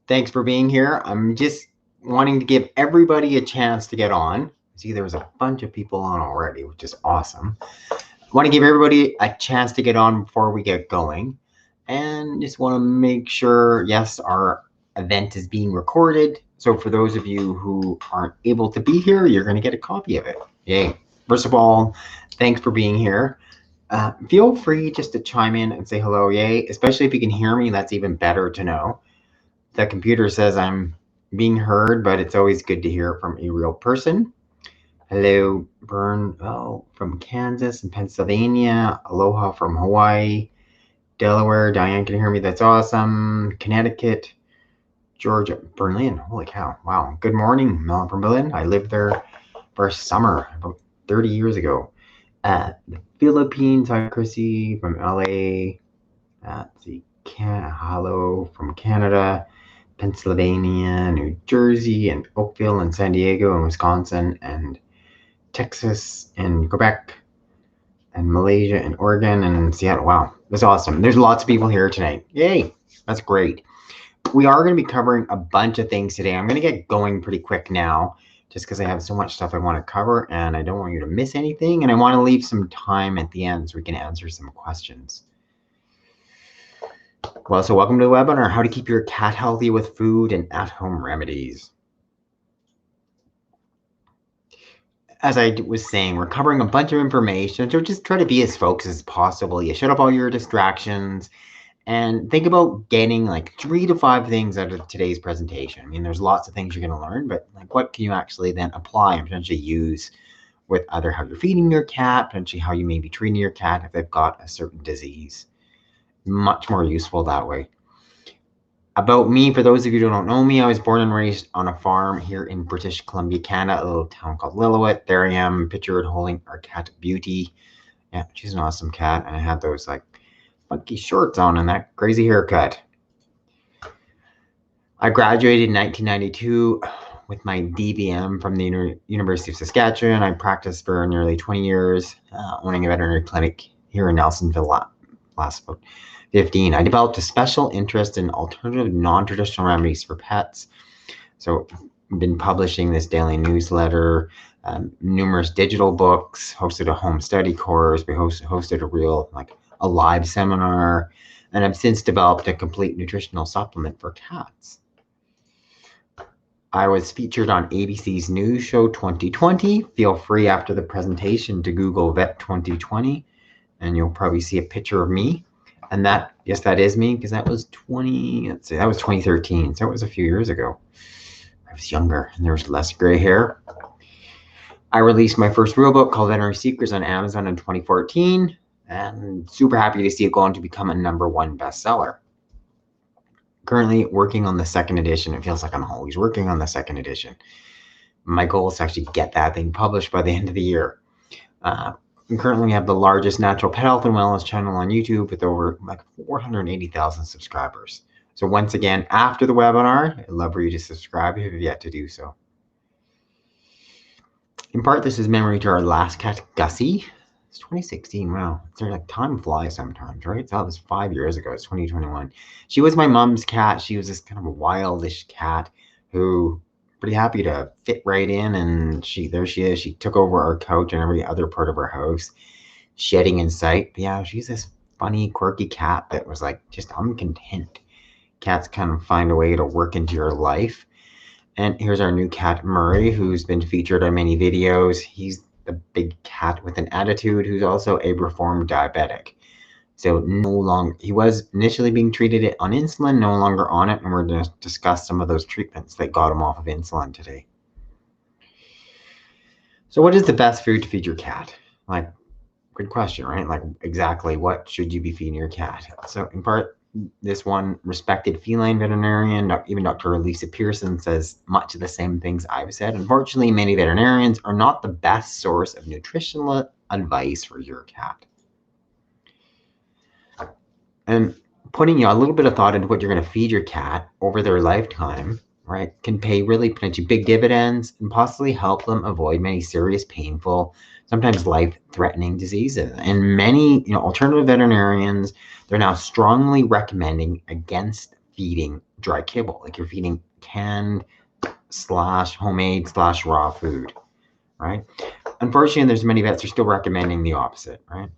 Thanks for being here. I'm just wanting to give everybody a chance to get on. See, there's a bunch of people on already, which is awesome. I want to give everybody a chance to get on before we get going. And just want to make sure, yes, our event is being recorded. So for those of you who aren't able to be here, you're going to get a copy of it. Yay. First of all, thanks for being here. Feel free just to chime in and say hello, yay, especially if you can hear me. That's even better to know. The computer says I'm being heard, but it's always good to hear from a real person. Hello, Bern, from Kansas and Pennsylvania. Aloha from Hawaii. Delaware, Diane can hear me. That's awesome. Connecticut, Georgia, Berlin. Holy cow. Wow. Good morning, Mel from Berlin. I lived there for a summer about 30 years ago. The Philippines, hi, Chrissy from LA. Hello from Canada. Pennsylvania, New Jersey, and Oakville, and San Diego, and Wisconsin, and Texas, and Quebec, and Malaysia, and Oregon, and Seattle. Wow, that's awesome. There's lots of people here tonight. Yay, that's great. We are going to be covering a bunch of things today. I'm going to get going pretty quick now, just because I have so much stuff I want to cover, and I don't want you to miss anything, and I want to leave some time at the end so we can answer some questions. Well, so welcome to the webinar, How to Keep Your Cat Healthy with Food and At-Home Remedies. As I was saying, we're covering a bunch of information, so just try to be as focused as possible. You shut up all your distractions and think about getting like 3 to 5 things out of today's presentation. I mean, there's lots of things you're going to learn, but like what can you actually then apply and potentially use with either how you're feeding your cat, potentially how you may be treating your cat if they've got a certain disease. Much more useful that way. About me, for those of you who don't know me, I was born and raised on a farm here in British Columbia, Canada, a little town called Lillooet. There I am, pictured holding our cat Beauty. Yeah, she's an awesome cat, and I had those like funky shorts on and that crazy haircut. I graduated in 1992 with my DVM from the University of Saskatchewan. I practiced for nearly 20 years, owning a veterinary clinic here in Nelsonville last about 15. I developed a special interest in alternative non-traditional remedies for pets. So I've been publishing this daily newsletter, numerous digital books, hosted a home study course. We hosted a live seminar, and I've since developed a complete nutritional supplement for cats. I was featured on ABC's News Show 2020. Feel free after the presentation to Google Vet 2020, and you'll probably see a picture of me. And that, yes, that is me, because that was 2013. So it was a few years ago. I was younger and there was less gray hair. I released my first real book called Veterinary Secrets on Amazon in 2014, and super happy to see it go on to become a #1 bestseller. Currently working on the 2nd edition. It feels like I'm always working on the 2nd edition. My goal is to actually get that thing published by the end of the year. We currently have the largest natural pet health and wellness channel on YouTube with over 480,000 subscribers. So once again, after the webinar, I'd love for you to subscribe if you've yet to do so. In part, this is memory to our last cat, Gussie. It's 2016. Wow, it's like time flies sometimes, right? So that was 5 years ago. It's 2021. She was my mom's cat. She was this kind of a wildish cat who pretty happy to fit right in, and there she is. She took over our couch and every other part of our house, shedding in sight. But yeah, she's this funny, quirky cat that was like just uncontent. Cats kind of find a way to work into your life. And here's our new cat, Murray, who's been featured on many videos. He's the big cat with an attitude who's also a reformed diabetic. So he was initially being treated on insulin, no longer on it, and we're going to discuss some of those treatments that got him off of insulin today. So what is the best food to feed your cat? Good question, right? Exactly what should you be feeding your cat? So in part, this one respected feline veterinarian, even Dr. Lisa Pearson, says much of the same things I've said. Unfortunately, many veterinarians are not the best source of nutritional advice for your cat. And putting a little bit of thought into what you're going to feed your cat over their lifetime, right, can pay really potentially big dividends and possibly help them avoid many serious, painful, sometimes life-threatening diseases. And many alternative veterinarians, they're now strongly recommending against feeding dry kibble, like you're feeding canned / homemade / raw food, right? Unfortunately, there's many vets are still recommending the opposite, right?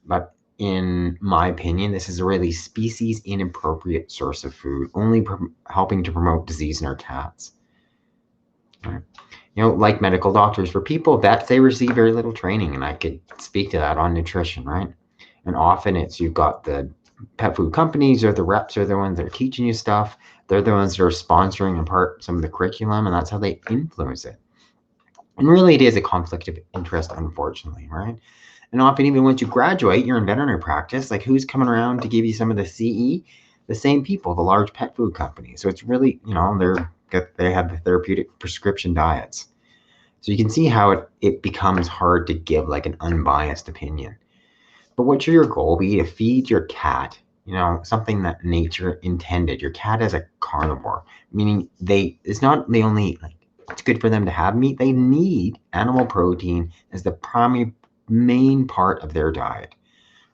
But in my opinion, this is a really species inappropriate source of food, only helping to promote disease in our cats. Right? You know, like medical doctors, for people, vets, they receive very little training, and I could speak to that on nutrition, right? And often it's you've got the pet food companies or the reps are the ones that are teaching you stuff. They're the ones that are sponsoring in part some of the curriculum, and that's how they influence it. And really, it is a conflict of interest, unfortunately, right? And often, even once you graduate, you're in veterinary practice. Like, who's coming around to give you some of the CE? The same people, the large pet food companies. So it's really, you know, they have the therapeutic prescription diets. So you can see how it becomes hard to give like an unbiased opinion. But what should your goal be? To feed your cat, you know, something that nature intended. Your cat is a carnivore, meaning it's not the only, like, it's good for them to have meat. They need animal protein as the primary main part of their diet,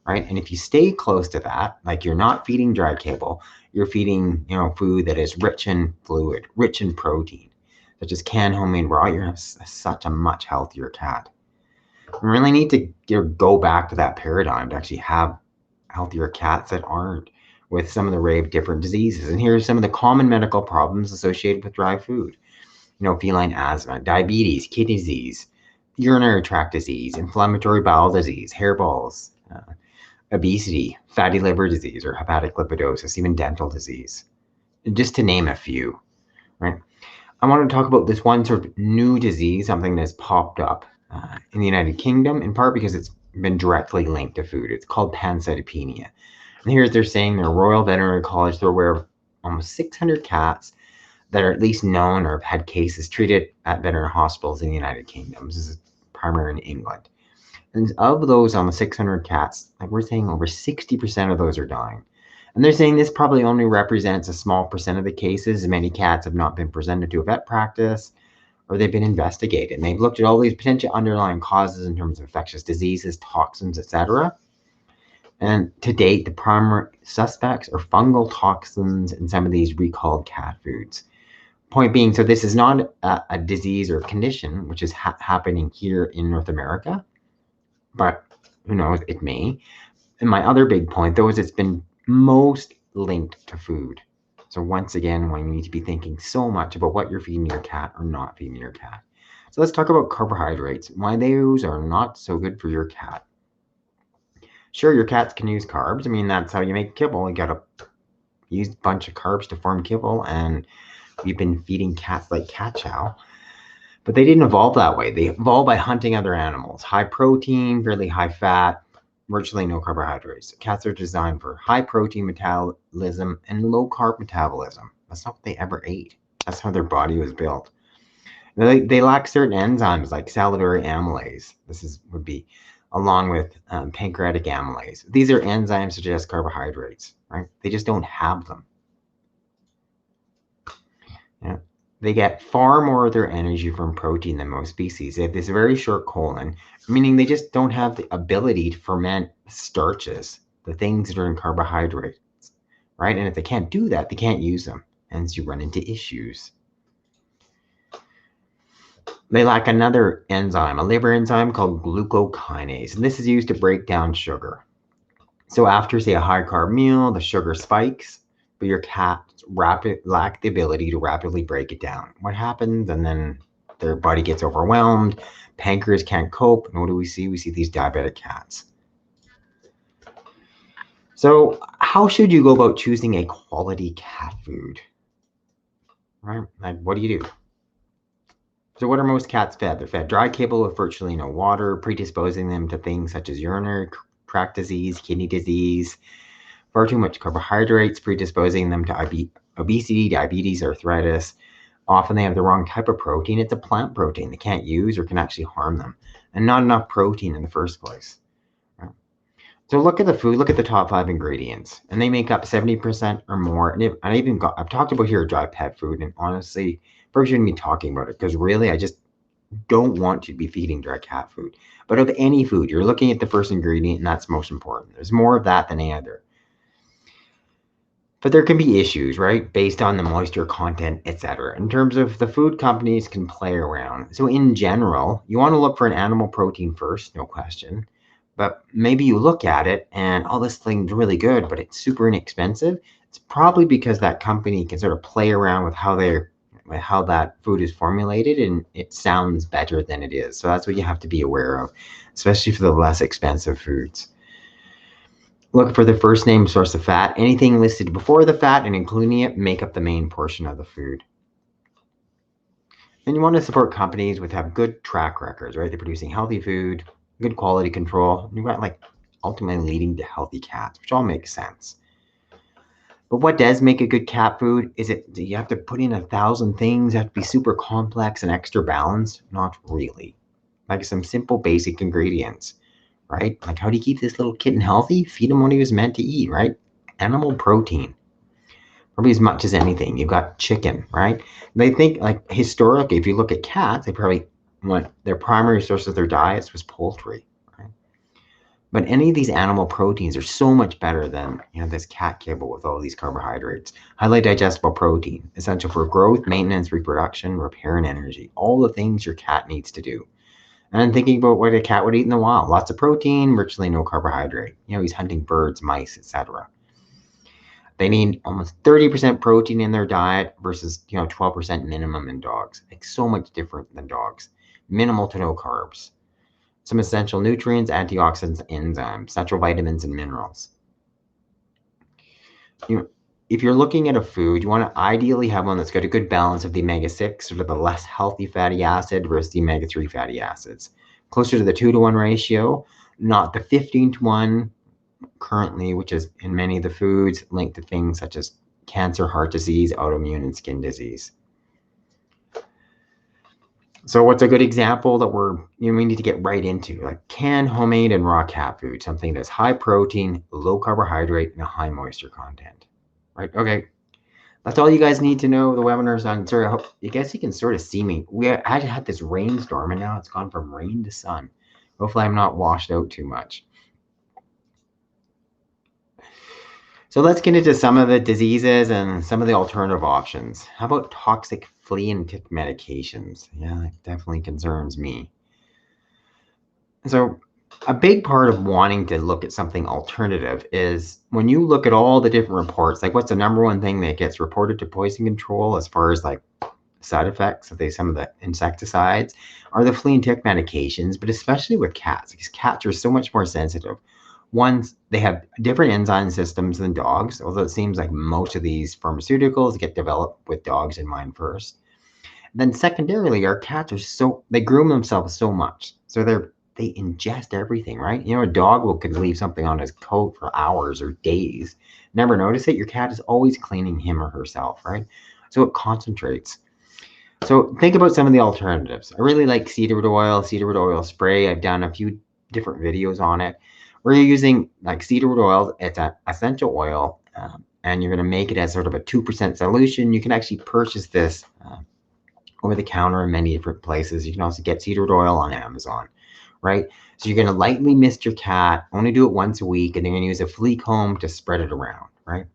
right? And if you stay close to that, like you're not feeding dry kibble, you're feeding, you know, food that is rich in fluid, rich in protein, such as canned, homemade, raw, you have such a much healthier cat. We really need to go back to that paradigm to actually have healthier cats that aren't with some of the array of different diseases. And here's some of the common medical problems associated with dry food. You know, feline asthma, diabetes, kidney disease, urinary tract disease, inflammatory bowel disease, hairballs, obesity, fatty liver disease or hepatic lipidosis, even dental disease, just to name a few, right? I want to talk about this one sort of new disease, something that's popped up in the United Kingdom, in part because it's been directly linked to food. It's called Pancytopenia. And here they're saying their Royal Veterinary College, they're aware of almost 600 cats that are at least known or have had cases treated at veterinary hospitals in the United Kingdom. This is primarily in England. And of those almost 600 cats, like we're saying over 60% of those are dying. And they're saying this probably only represents a small percent of the cases. Many cats have not been presented to a vet practice or they've been investigated. And they've looked at all these potential underlying causes in terms of infectious diseases, toxins, etc. And to date, the primary suspects are fungal toxins in some of these recalled cat foods. Point being, so this is not a disease or condition which is happening here in North America, but who knows, it may. And my other big point, though, is it's been most linked to food. So once again, when you need to be thinking so much about what you're feeding your cat or not feeding your cat. So let's talk about carbohydrates, why those are not so good for your cat. Sure, your cats can use carbs. I mean, that's how you make kibble. You got to use a bunch of carbs to form kibble, and we've been feeding cats like cat chow. But they didn't evolve that way. They evolved by hunting other animals. High protein, fairly high fat, virtually no carbohydrates. Cats are designed for high protein metabolism and low carb metabolism. That's not what they ever ate. That's how their body was built. They lack certain enzymes like salivary amylase. Would be along with pancreatic amylase. These are enzymes such as carbohydrates, right? They just don't have them. Yeah. They get far more of their energy from protein than most species. They have this very short colon, meaning they just don't have the ability to ferment starches, the things that are in carbohydrates, right? And if they can't do that, they can't use them. Hence, you run into issues. They lack another enzyme, a liver enzyme called glucokinase, and this is used to break down sugar. So after, say, a high-carb meal, the sugar spikes, but your cats lack the ability to rapidly break it down. What happens? And then their body gets overwhelmed, pancreas can't cope, and what do we see? We see these diabetic cats. So how should you go about choosing a quality cat food? Right? Like, what do you do? So what are most cats fed? They're fed dry kibble with virtually no water, predisposing them to things such as urinary tract disease, kidney disease, far too much carbohydrates, predisposing them to obesity, diabetes, arthritis. Often they have the wrong type of protein. It's a plant protein they can't use or can actually harm them, and not enough protein in the first place. Right? So look at the food, look at the top 5 ingredients, and they make up 70% or more. And I've talked about here dry pet food, and honestly, probably shouldn't be talking about it because really I just don't want to be feeding dry cat food. But of any food, you're looking at the first ingredient, and that's most important. There's more of that than any other. But there can be issues, right, based on the moisture content, etc. In terms of the food companies can play around. So in general, you want to look for an animal protein first, no question. But maybe you look at it and, oh, this thing's really good, but it's super inexpensive. It's probably because that company can sort of play around with how that food is formulated, and it sounds better than it is. So that's what you have to be aware of, especially for the less expensive foods. Look for the first name source of fat. Anything listed before the fat and including it make up the main portion of the food. And you want to support companies with have good track records, right? They're producing healthy food, good quality control. You've got like ultimately leading to healthy cats, which all makes sense. But what does make a good cat food? Is it you have to put in 1,000 things, you have to be super complex and extra balanced? Not really. Like some simple basic ingredients, right? Like, how do you keep this little kitten healthy? Feed him what he was meant to eat, right? Animal protein, probably as much as anything. You've got chicken, right? They think, like, historically, if you look at cats, they probably want their primary source of their diets was poultry, right? But any of these animal proteins are so much better than, this cat kibble with all these carbohydrates. Highly digestible protein, essential for growth, maintenance, reproduction, repair, and energy. All the things your cat needs to do. And thinking about what a cat would eat in the wild. Lots of protein, virtually no carbohydrate. He's hunting birds, mice, etc. They need almost 30% protein in their diet versus 12% minimum in dogs. Like, so much different than dogs. Minimal to no carbs. Some essential nutrients, antioxidants, enzymes, natural vitamins, and minerals. If you're looking at a food, you want to ideally have one that's got a good balance of the omega-6, sort of the less healthy fatty acid, versus the omega-3 fatty acids. Closer to the 2-to-1 ratio, not the 15-to-1 currently, which is in many of the foods linked to things such as cancer, heart disease, autoimmune, and skin disease. So what's a good example that we need to get right into? Like canned, homemade, and raw cat food, something that's high protein, low carbohydrate, and a high moisture content. Right? Okay. That's all you guys need to know. The webinar's on. Sorry, I hope you guys you can sort of see me. I had this rainstorm, and now it's gone from rain to sun. Hopefully I'm not washed out too much. So let's get into some of the diseases and some of the alternative options. How about toxic flea and tick medications? Yeah, that definitely concerns me. So a big part of wanting to look at something alternative is when you look at all the different reports, like what's the number one thing that gets reported to poison control as far as like side effects of some of the insecticides are the flea and tick medications, but especially with cats, because cats are so much more sensitive. One, they have different enzyme systems than dogs, although it seems like most of these pharmaceuticals get developed with dogs in mind first. Then secondarily, our cats they groom themselves so much. So they ingest everything, right? A dog could leave something on his coat for hours or days. Never notice it. Your cat is always cleaning him or herself, right? So it concentrates. So think about some of the alternatives. I really like cedarwood oil spray. I've done a few different videos on it. Where you're using like cedarwood oil, it's an essential oil, and you're going to make it as sort of a 2% solution. You can actually purchase this over the counter in many different places. You can also get cedarwood oil on Amazon, right? So you're going to lightly mist your cat, only do it once a week, and then you're going to use a flea comb to spread it around, right?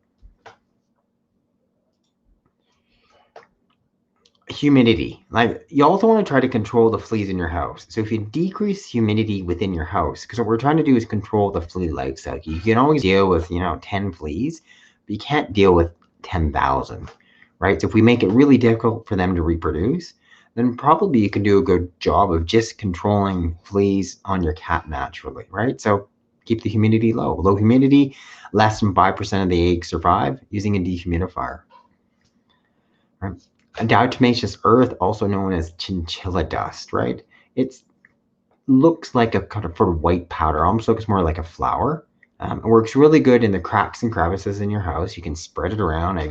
Humidity. Like, you also want to try to control the fleas in your house. So if you decrease humidity within your house, because what we're trying to do is control the flea life cycle. You can always deal with 10 fleas, but you can't deal with 10,000, right? So if we make it really difficult for them to reproduce, then probably you can do a good job of just controlling fleas on your cat naturally, right? So keep the humidity low. Low humidity, less than 5% of the eggs survive using a dehumidifier, right? Diatomaceous earth, also known as chinchilla dust, right? It looks like a kind of white powder, almost looks more like a flour. It works really good in the cracks and crevices in your house. You can spread it around. I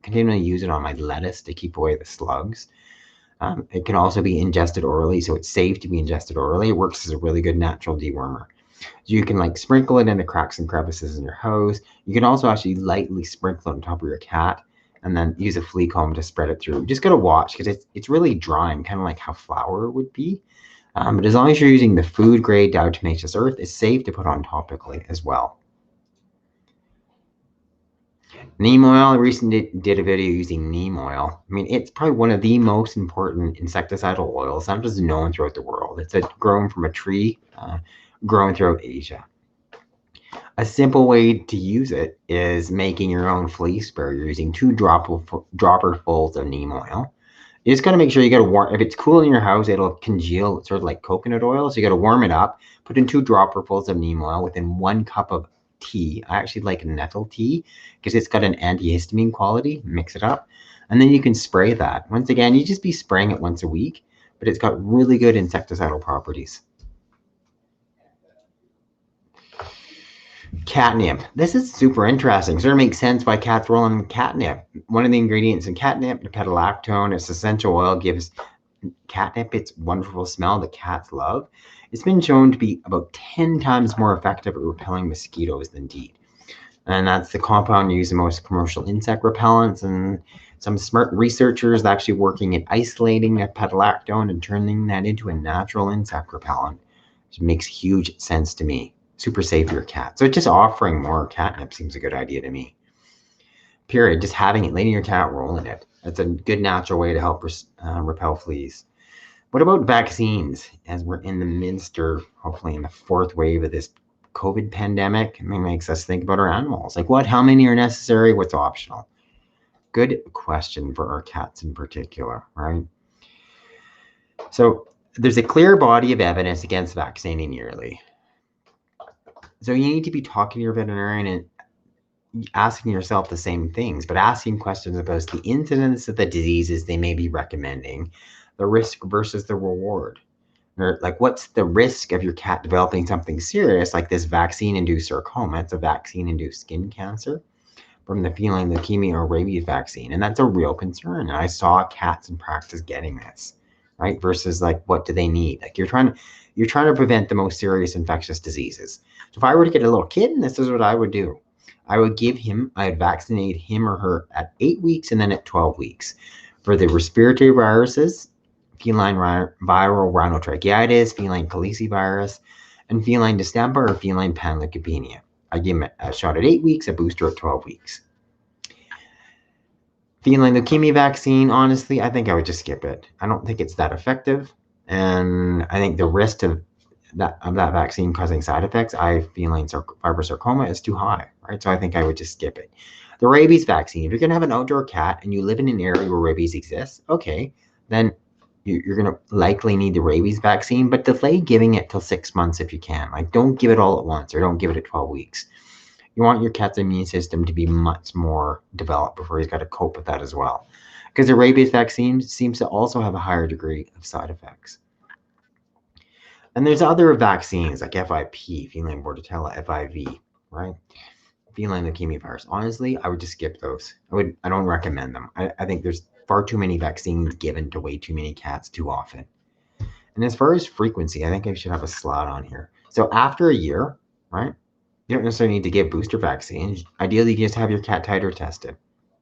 continually use it on my lettuce to keep away the slugs. It can also be ingested orally, so it's safe to be ingested orally. It works as a really good natural dewormer. So you can sprinkle it in the cracks and crevices in your house. You can also actually lightly sprinkle it on top of your cat, and then use a flea comb to spread it through. You just got to watch because it's really drying, kind of like how flour would be. But as long as you're using the food grade diatomaceous earth, it's safe to put on topically as well. Neem oil, I recently did a video using neem oil. I mean, it's probably one of the most important insecticidal oils, not just known throughout the world. It's grown from a tree, grown throughout Asia. A simple way to use it is making your own flea spray. You're using 2 dropperfuls of neem oil. You just got to make sure you got to warm. If it's cool in your house, it'll congeal. It's sort of like coconut oil. So you got to warm it up. Put in 2 dropperfuls of neem oil within 1 cup of tea. I actually like nettle tea because it's got an antihistamine quality. Mix it up, and then you can spray that. Once again, you just be spraying it once a week, but it's got really good insecticidal properties. Catnip. This is super interesting. Sort of makes sense why cats roll on catnip. One of the ingredients in catnip, peptidolactone, its essential oil, gives catnip its wonderful smell that cats love. It's been shown to be about 10 times more effective at repelling mosquitoes than DEET. And that's the compound used in most commercial insect repellents. And some smart researchers are actually working at isolating that peptidolactone and turning that into a natural insect repellent, which makes huge sense to me. Super safe for your cat. So just offering more catnip seems a good idea to me. Period. Just having it, letting your cat roll in it. That's a good natural way to help repel fleas. What about vaccines? As we're in the midst, or hopefully in the 4th wave of this COVID pandemic, it makes us think about our animals. Like what? How many are necessary? What's optional? Good question for our cats in particular, right? So there's a clear body of evidence against vaccinating yearly. So you need to be talking to your veterinarian and asking yourself the same things, but asking questions about the incidence of the diseases they may be recommending, the risk versus the reward. Or like, what's the risk of your cat developing something serious like this vaccine-induced sarcoma? It's a vaccine-induced skin cancer from the feline leukemia or rabies vaccine, and that's a real concern. And I saw cats in practice getting this, right? Versus like, what do they need? Like you're trying to prevent the most serious infectious diseases. So if I were to get a little kitten, this is what I would do. I'd vaccinate him or her at 8 weeks and then at 12 weeks for the respiratory viruses, feline viral rhinotracheitis, feline calicivirus, and feline distemper or feline panleukopenia. I give him a shot at 8 weeks, a booster at 12 weeks. Feline leukemia vaccine, honestly, I think I would just skip it. I don't think it's that effective. And I think the risk of that vaccine causing side effects, feline fibrosarcoma, is too high, right? So I think I would just skip it. The rabies vaccine, if you're going to have an outdoor cat and you live in an area where rabies exists, okay, then you're going to likely need the rabies vaccine, but delay giving it till 6 months if you can. Like, don't give it all at once, or don't give it at 12 weeks. You want your cat's immune system to be much more developed before he's got to cope with that as well. Because the rabies vaccine seems to also have a higher degree of side effects. And there's other vaccines like FIP, feline bordetella, FIV, right? Feline leukemia virus. Honestly, I would just skip those. I don't recommend them. I think there's far too many vaccines given to way too many cats too often. And as far as frequency, I think I should have a slide on here. So after a year, right, you don't necessarily need to give booster vaccines. Ideally, you just have your cat titer tested.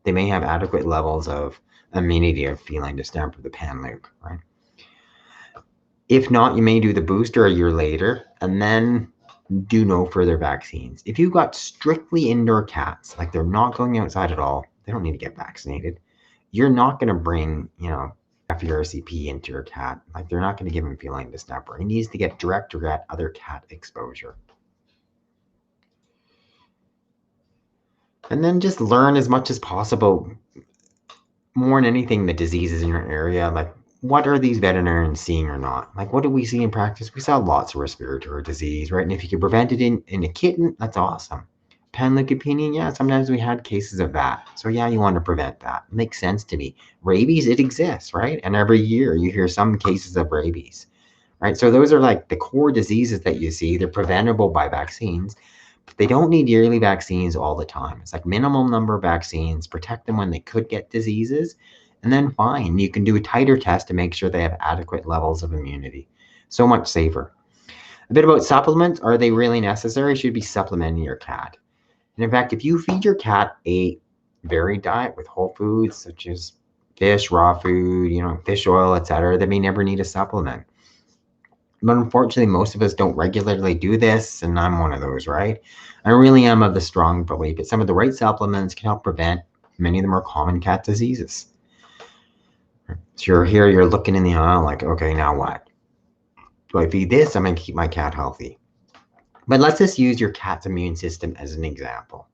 They may have adequate levels of immunity of feline distemper, the panleuk, right? If not, you may do the booster a year later and then do no further vaccines. If you've got strictly indoor cats, like they're not going outside at all, they don't need to get vaccinated. You're not going to bring, FERCP into your cat. Like they're not going to give him feline distemper. He needs to get direct other cat exposure. And then just learn as much as possible, more than anything, the diseases in your area. Like, what are these veterinarians seeing or not? Like, what do we see in practice? We saw lots of respiratory disease, right? And if you could prevent it in a kitten, that's awesome. Panleukopenia, yeah, sometimes we had cases of that. So yeah, you want to prevent that. It makes sense to me. Rabies, it exists, right? And every year you hear some cases of rabies, right? So those are like the core diseases that you see. They're preventable by vaccines. But they don't need yearly vaccines all the time. It's like minimum number of vaccines, protect them when they could get diseases, and then fine, you can do a titer test to make sure they have adequate levels of immunity. So much safer. A bit about supplements. Are they really necessary? Should be supplementing your cat. And in fact, if you feed your cat a varied diet with whole foods such as fish, raw food, fish oil, etc., they may never need a supplement. But unfortunately, most of us don't regularly do this, and I'm one of those, right? I really am of the strong belief that some of the right supplements can help prevent many of the more common cat diseases. So you're here, you're looking in the aisle like, okay, now what? Do I feed this? I'm going to keep my cat healthy. But let's just use your cat's immune system as an example,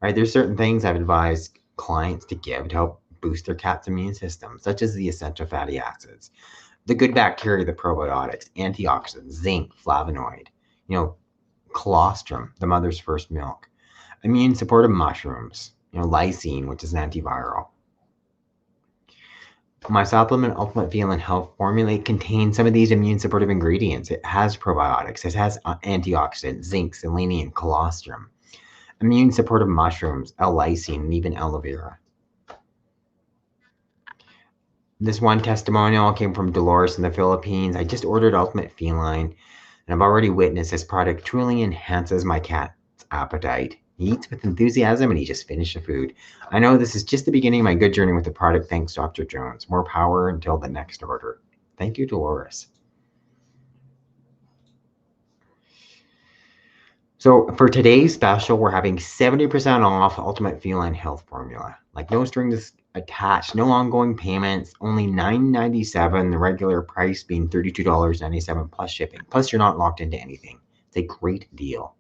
right? There's certain things I've advised clients to give to help boost their cat's immune system, such as the essential fatty acids, the good bacteria, the probiotics, antioxidants, zinc, flavonoid, colostrum, the mother's first milk, immune supportive mushrooms, lysine, which is an antiviral. My supplement, Ultimate Feeling Health Formula, contains some of these immune supportive ingredients. It has probiotics, it has antioxidants, zinc, selenium, colostrum, immune supportive mushrooms, L-lysine, and even aloe vera. This one testimonial came from Dolores in the Philippines. I just ordered Ultimate Feline, and I've already witnessed this product truly enhances my cat's appetite. He eats with enthusiasm, and he just finished the food. I know this is just the beginning of my good journey with the product. Thanks, Dr. Jones. More power until the next order. Thank you, Dolores. So for today's special, we're having 70% off Ultimate Feline Health Formula. Like no strings attached, no ongoing payments, only $9.97, the regular price being $32.97 plus shipping. Plus, you're not locked into anything. It's a great deal.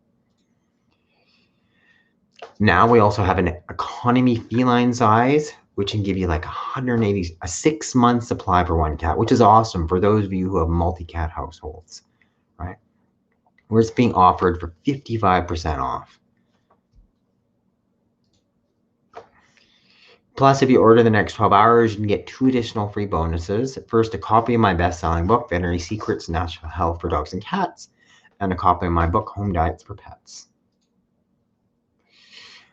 Now we also have an economy feline size, which can give you like 180, a 6-month supply for one cat, which is awesome for those of you who have multi-cat households, right? Where it's being offered for 55% off. Plus, if you order the next 12 hours, you can get 2 additional free bonuses. First, a copy of my best-selling book, Veterinary Secrets, Natural Health for Dogs and Cats, and a copy of my book, Home Diets for Pets.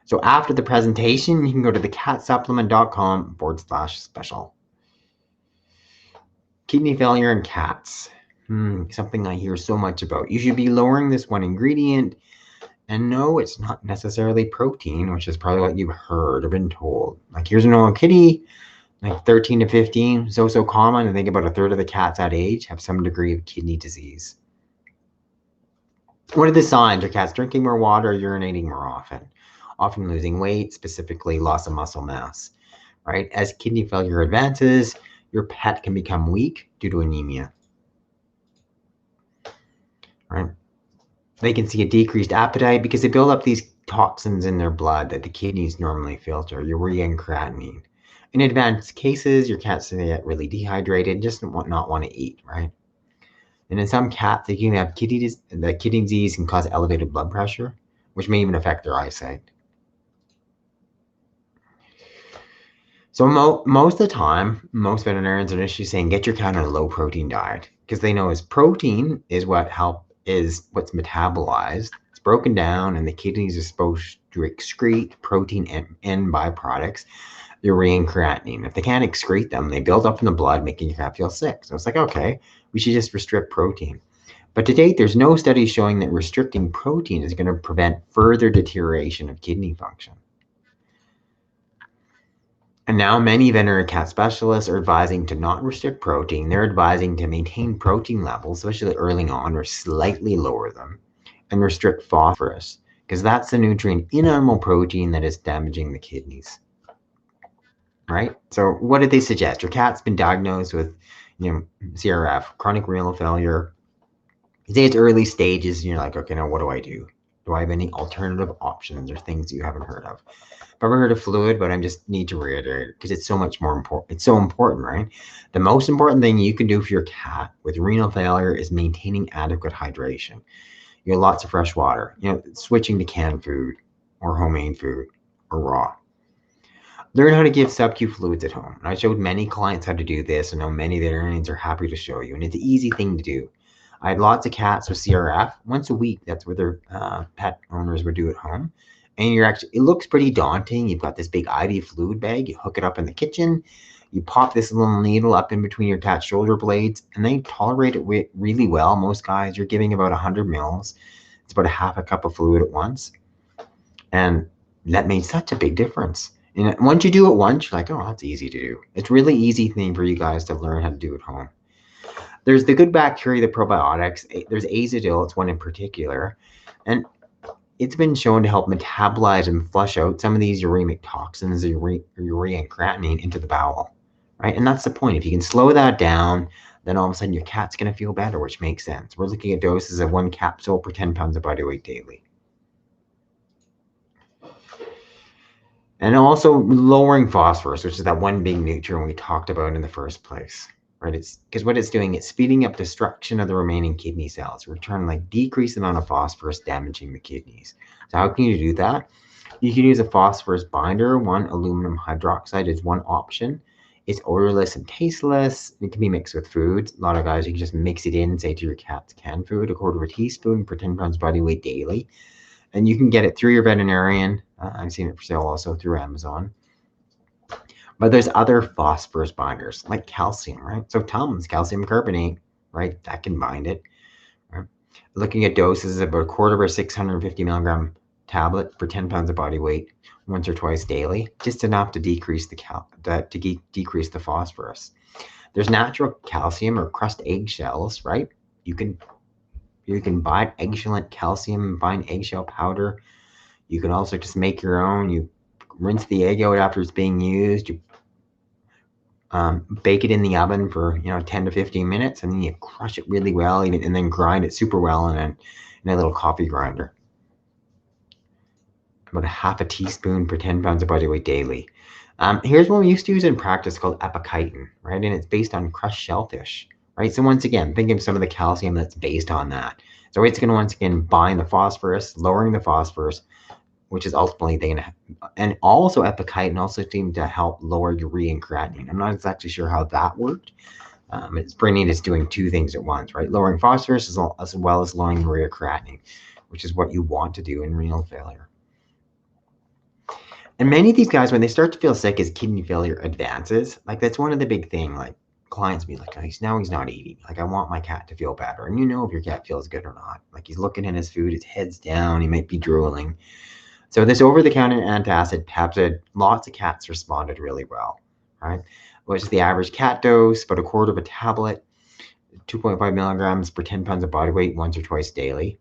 So after the presentation, you can go to thecatsupplement.com/special. Kidney failure in cats. Something I hear so much about. You should be lowering this one ingredient. And no, it's not necessarily protein, which is probably what you've heard or been told. Like, here's an old kitty, like 13 to 15, so common. I think about a third of the cats that age have some degree of kidney disease. What are the signs? Your cat's drinking more water, urinating more often losing weight, specifically loss of muscle mass, right? As kidney failure advances, your pet can become weak due to anemia, right? They can see a decreased appetite because they build up these toxins in their blood that the kidneys normally filter, urea and creatinine. In advanced cases, your cat's going to get really dehydrated, just not want to eat, right? And in some cats, they can have kidney disease can cause elevated blood pressure, which may even affect their eyesight. So most of the time, most veterinarians are initially saying, get your cat on a low protein diet, because they know protein is what's metabolized. It's broken down, and the kidneys are supposed to excrete protein and byproducts, urea and creatinine. If they can't excrete them, they build up in the blood, making your cat feel sick. So it's like, okay, we should just restrict protein. But to date, there's no study showing that restricting protein is going to prevent further deterioration of kidney function. And now many veterinary cat specialists are advising to not restrict protein. They're advising to maintain protein levels, especially early on, or slightly lower them, and restrict phosphorus, because that's the nutrient in animal protein that is damaging the kidneys, right? So what did they suggest? Your cat's been diagnosed with, CRF, chronic renal failure. Say it's early stages, and you're like, okay, now what do I do? Do I have any alternative options or things you haven't heard of? I've ever heard of fluid, but I just need to reiterate it because it's so much more important. It's so important, right? The most important thing you can do for your cat with renal failure is maintaining adequate hydration. You get lots of fresh water, switching to canned food or homemade food or raw. Learn how to give sub-Q fluids at home. And I showed many clients how to do this, and I know many veterinarians are happy to show you, and it's an easy thing to do. I had lots of cats with CRF once a week. That's what their pet owners would do at home. And it looks pretty daunting. You've got this big IV fluid bag. You hook it up in the kitchen. You pop this little needle up in between your cat's shoulder blades, and they tolerate it really well. Most guys, you're giving about 100 mils. It's about a half a cup of fluid at once. And that made such a big difference. And once you do it once, you're like, oh, that's easy to do. It's really easy thing for you guys to learn how to do at home. There's the good bacteria, the probiotics. There's azadil, it's one in particular. And it's been shown to help metabolize and flush out some of these uremic toxins, urea and creatinine, into the bowel, right? And that's the point. If you can slow that down, then all of a sudden your cat's going to feel better, which makes sense. We're looking at doses of 1 capsule per 10 pounds of body weight daily. And also lowering phosphorus, which is that one big nutrient we talked about in the first place, right? It's because what it's doing, it's speeding up destruction of the remaining kidney cells. We're trying to like decrease the amount of phosphorus damaging the kidneys. So how can you do that? You can use a phosphorus binder. 1 aluminum hydroxide is one option. It's odorless and tasteless. It can be mixed with foods. A lot of guys, you can just mix it in, say to your cat's canned food, 1/4 teaspoon per 10 pounds body weight daily. And you can get it through your veterinarian. I've seen it for sale also through Amazon. But there's other phosphorus binders like calcium, right? So Tums, calcium carbonate, right? That can bind it. Right? Looking at doses of about 1/4 or 650 milligram tablet per 10 pounds of body weight, once or twice daily, just enough to decrease decrease the phosphorus. There's natural calcium or crushed eggshells, right? You can buy eggshell calcium, bind eggshell powder. You can also just make your own. You rinse the egg out after it's being used. You bake it in the oven for 10 to 15 minutes, and then you crush it really well, and then grind it super well in a little coffee grinder. About 1/2 teaspoon per 10 pounds of body weight daily. Here's one we used to use in practice called Epicytin, right? And it's based on crushed shellfish, right? So once again, think of some of the calcium that's based on that. So it's going to once again bind the phosphorus, lowering the phosphorus, which is ultimately going to, and also Epicytin also seemed to help lower urea and creatinine. I'm not exactly sure how that worked. It's pretty neat. It's doing 2 things at once, right? Lowering phosphorus as well as lowering urea creatinine, which is what you want to do in renal failure. And many of these guys, when they start to feel sick as kidney failure advances, like that's one of the big thing, like clients be like, oh, he's not eating. Like I want my cat to feel better. And if your cat feels good or not. Like he's looking at his food, his head's down, he might be drooling. So this over-the-counter antacid Pepcid, lots of cats responded really well, right? Which is the average cat dose, about 1/4 of a tablet, 2.5 milligrams per 10 pounds of body weight, once or twice daily.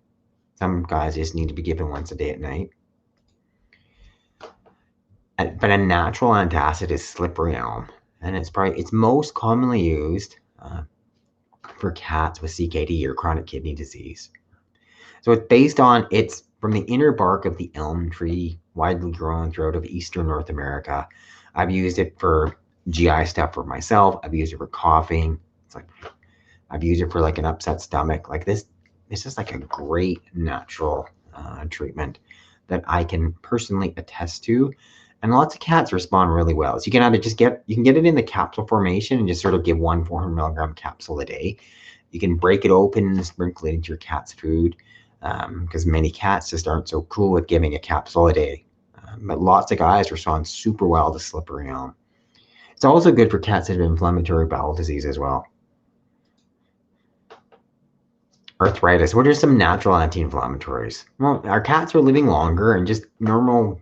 Some guys just need to be given once a day at night. But a natural antacid is slippery elm, and it's most commonly used for cats with CKD or chronic kidney disease. So it's from the inner bark of the elm tree, widely grown throughout of eastern North America. I've used it for GI stuff for myself. I've used it for coughing. I've used it for like an upset stomach. Like this is like a great natural treatment that I can personally attest to. And lots of cats respond really well. So you can either you can get it in the capsule formation and just sort of give 1 400 milligram capsule a day. You can break it open and sprinkle it into your cat's food, because many cats just aren't so cool with giving a capsule a day. But lots of guys respond super well to slippery elm. It's also good for cats that have inflammatory bowel disease as well. Arthritis. What are some natural anti-inflammatories? Well, our cats are living longer, and just normal,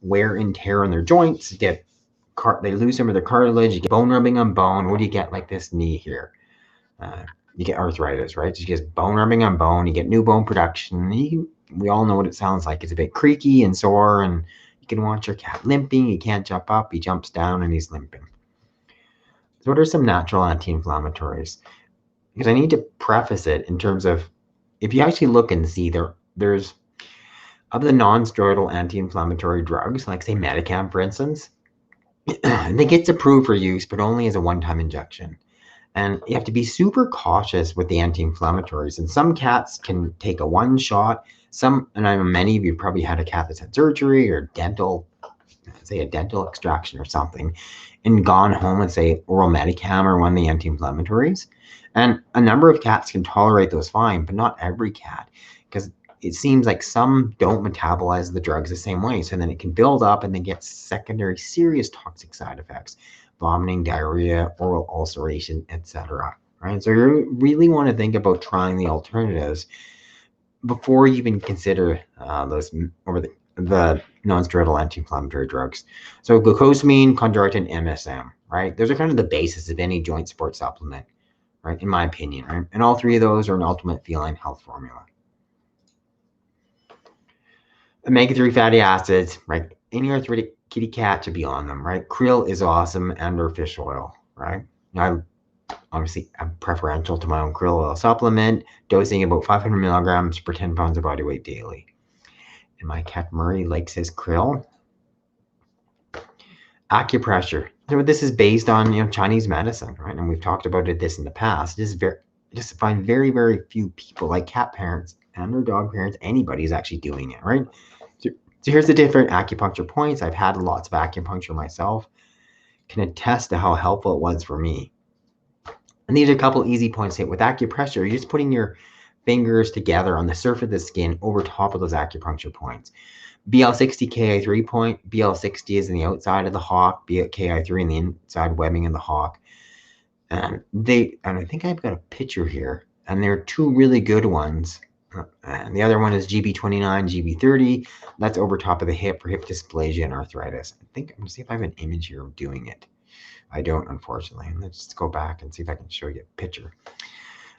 wear and tear on their joints, they lose some of their cartilage, you get bone rubbing on bone. What do you get like this knee here? You get arthritis, right? So you get bone rubbing on bone, you get new bone production. We all know what it sounds like. It's a bit creaky and sore, and you can watch your cat limping. He can't jump up, he jumps down, and he's limping. So what are some natural anti-inflammatories? Because I need to preface it in terms of, if you actually look and see, there's of the non-steroidal anti-inflammatory drugs, like say Medicam, for instance, and it gets approved for use, but only as a one-time injection. And you have to be super cautious with the anti-inflammatories. And some cats can take a 1 shot. And I know many of you probably had a cat that's had surgery or dental extraction or something, and gone home with, say, oral Medicam or one of the anti-inflammatories. And a number of cats can tolerate those fine, but not every cat, because it seems like some don't metabolize the drugs the same way. So then it can build up and then get secondary serious toxic side effects, vomiting, diarrhea, oral ulceration, etc. Right? So you really want to think about trying the alternatives before you even consider those over the non-steroidal anti-inflammatory drugs. So glucosamine, chondroitin, MSM, right? Those are kind of the basis of any joint support supplement. right? In my opinion, right? And all three of those are an ultimate feline health formula. Omega-3 fatty acids, right? Any arthritic kitty cat should be on them, right? Krill is awesome, and or fish oil, right? Now, obviously, I'm preferential to my own krill oil supplement, dosing about 500 milligrams per 10 pounds of body weight daily. And my cat Murray likes his krill. Acupressure. So this is based on Chinese medicine, right? And we've talked about this in the past. This is just find very, very few people, like cat parents and their dog parents, anybody is actually doing it, right? So here's the different acupuncture points. I've had lots of acupuncture myself. Can attest to how helpful it was for me. And these are a couple easy points to hit. With acupressure, you're just putting your fingers together on the surface of the skin over top of those acupuncture points. BL60 Ki3 point. BL60 is in the outside of the hawk. Ki3 in the inside webbing of the hawk. And I think I've got a picture here. And there are two really good ones. And the other one is GB29, GB30. That's over top of the hip for hip dysplasia and arthritis. I think I'm going to see if I have an image here of doing it. I don't, unfortunately. Let's just go back and see if I can show you a picture.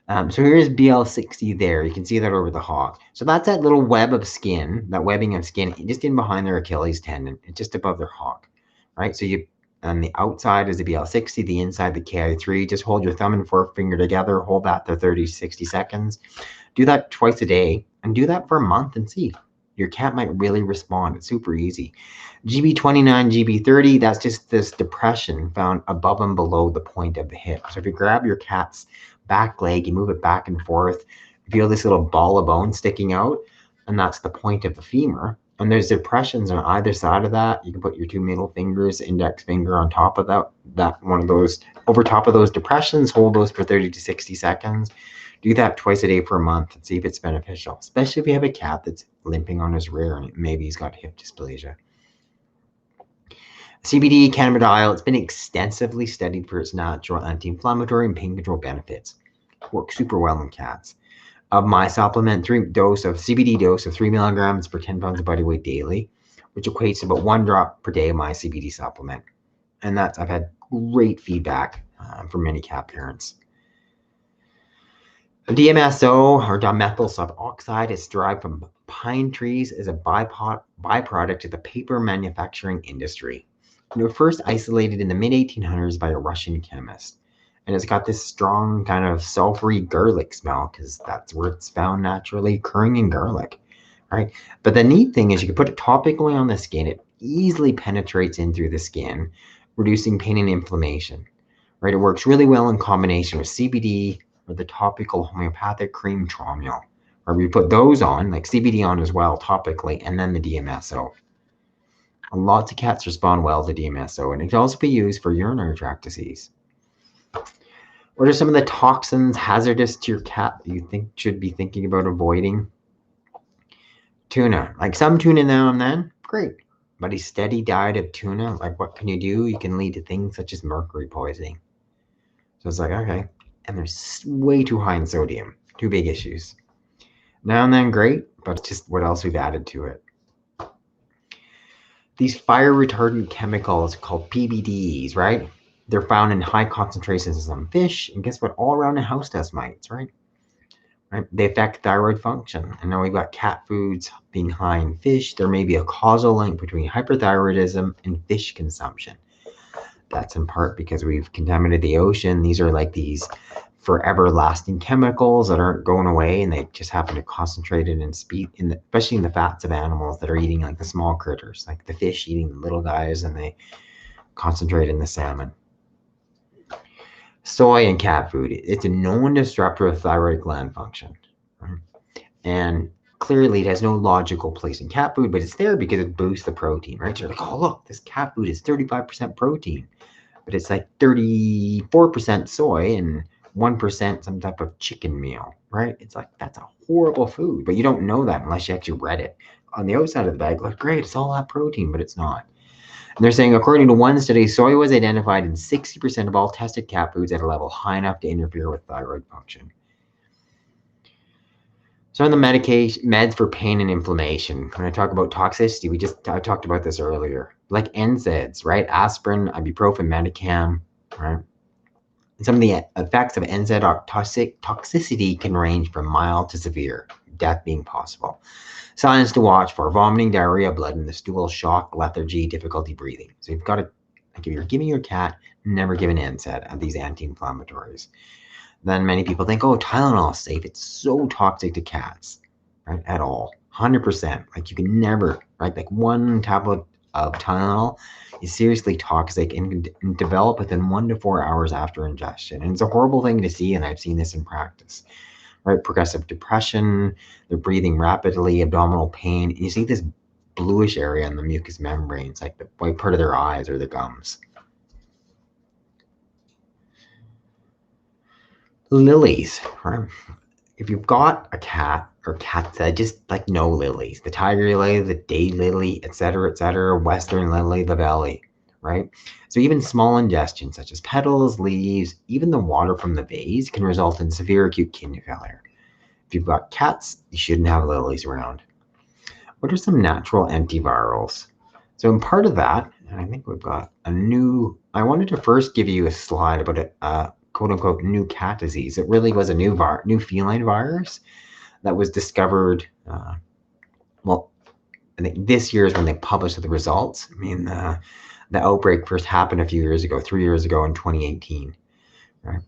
So here's BL60 there. You can see that over the hawk. So that's that little web of skin, that webbing of skin, just in behind their Achilles tendon. It's just above their hawk, right? So on the outside is the BL60, the inside the Ki3. Just hold your thumb and forefinger together. Hold that for 30 to 60 seconds. Do that twice a day and do that for a month and see. Your cat might really respond. It's super easy. GB29, GB30, that's just this depression found above and below the point of the hip. So if you grab your cat's back leg, you move it back and forth, you feel this little ball of bone sticking out, and that's the point of the femur. And there's depressions on either side of that. You can put your two middle fingers, index finger on top of that one of those, over top of those depressions, hold those for 30 to 60 seconds. Do that twice a day for a month and see if it's beneficial, especially if you have a cat that's limping on his rear and maybe he's got hip dysplasia. Cbd Cannabidiol, it's been extensively studied for its natural anti-inflammatory and pain control benefits. Works super well in cats. Of my supplement, CBD dose of 3 milligrams per 10 pounds of body weight daily, which equates to about 1 drop per day of my CBD supplement. And I've had great feedback from many cat parents. Dmso, or dimethyl suboxide, is derived from pine trees as a byproduct of the paper manufacturing industry. It was first isolated in the mid-1800s by a Russian chemist. And it's got this strong kind of sulfury garlic smell because that's where it's found naturally occurring in garlic, right? But the neat thing is you can put it topically on the skin. It easily penetrates in through the skin, reducing pain and inflammation, right? It works really well in combination with CBD or the topical homeopathic cream Tromule, or we put those on, like CBD on as well, topically, and then the DMSO. Lots of cats respond well to DMSO, and it can also be used for urinary tract disease. What are some of the toxins hazardous to your cat that you think should be thinking about avoiding? Tuna. Like some tuna now and then, great. But a steady diet of tuna, like what can you do? You can lead to things such as mercury poisoning. So it's like, okay. And they're way too high in sodium. Two big issues. Now and then, great, but it's just what else we've added to it. These fire retardant chemicals called PBDs, right? They're found in high concentrations in some fish, and guess what? All around the house dust mites, right? They affect thyroid function. And now we've got cat foods being high in fish. There may be a causal link between hyperthyroidism and fish consumption. That's in part because we've contaminated the ocean. These are like these forever lasting chemicals that aren't going away, and they just happen to concentrate it especially in the fats of animals that are eating like the small critters, like the fish eating the little guys, and they concentrate in the salmon. Soy in cat food, it's a known disruptor of thyroid gland function. Right? And clearly it has no logical place in cat food, but it's there because it boosts the protein, right? So you're like, oh, look, this cat food is 35% protein, but it's like 34% soy and 1% some type of chicken meal, right? It's like, that's a horrible food, but you don't know that unless you actually read it. On the outside of the bag, like, great, it's all that protein, but it's not. And they're saying, according to one study, soy was identified in 60% of all tested cat foods at a level high enough to interfere with thyroid function. So on the meds for pain and inflammation, when I talk about toxicity, I talked about this earlier, like NSAIDs, right? Aspirin, ibuprofen, Medicam, right? And some of the effects of NSAID toxicity can range from mild to severe, death being possible. Signs to watch for: vomiting, diarrhea, blood in the stool, shock, lethargy, difficulty breathing. So you've got to, like, if you're giving your cat, never give an NSAID of these anti-inflammatories. Then many people think, oh, Tylenol is safe. It's so toxic to cats, right? At all. 100%. Like, you can never, right? Like, one tablet of Tylenol is seriously toxic and can develop within 1 to 4 hours after ingestion. And it's a horrible thing to see, and I've seen this in practice, right? Progressive depression, they're breathing rapidly, abdominal pain. You see this bluish area in the mucous membranes, like the white part of their eyes or the gums. Lilies, right? If you've got a cat or cats that just like no lilies, the tiger lily, the day lily, etc., western lily, the valley, right? So even small ingestion, such as petals, leaves, even the water from the vase, can result in severe acute kidney failure. If you've got cats, you shouldn't have lilies around. What are some natural antivirals? So in part of that, and I think we've got a new, I wanted to first give you a slide about a quote unquote new cat disease. It really was a new feline virus that was discovered, well, I think this year is when they published the results. I mean, the outbreak first happened a few years ago, 3 years ago in 2018, right?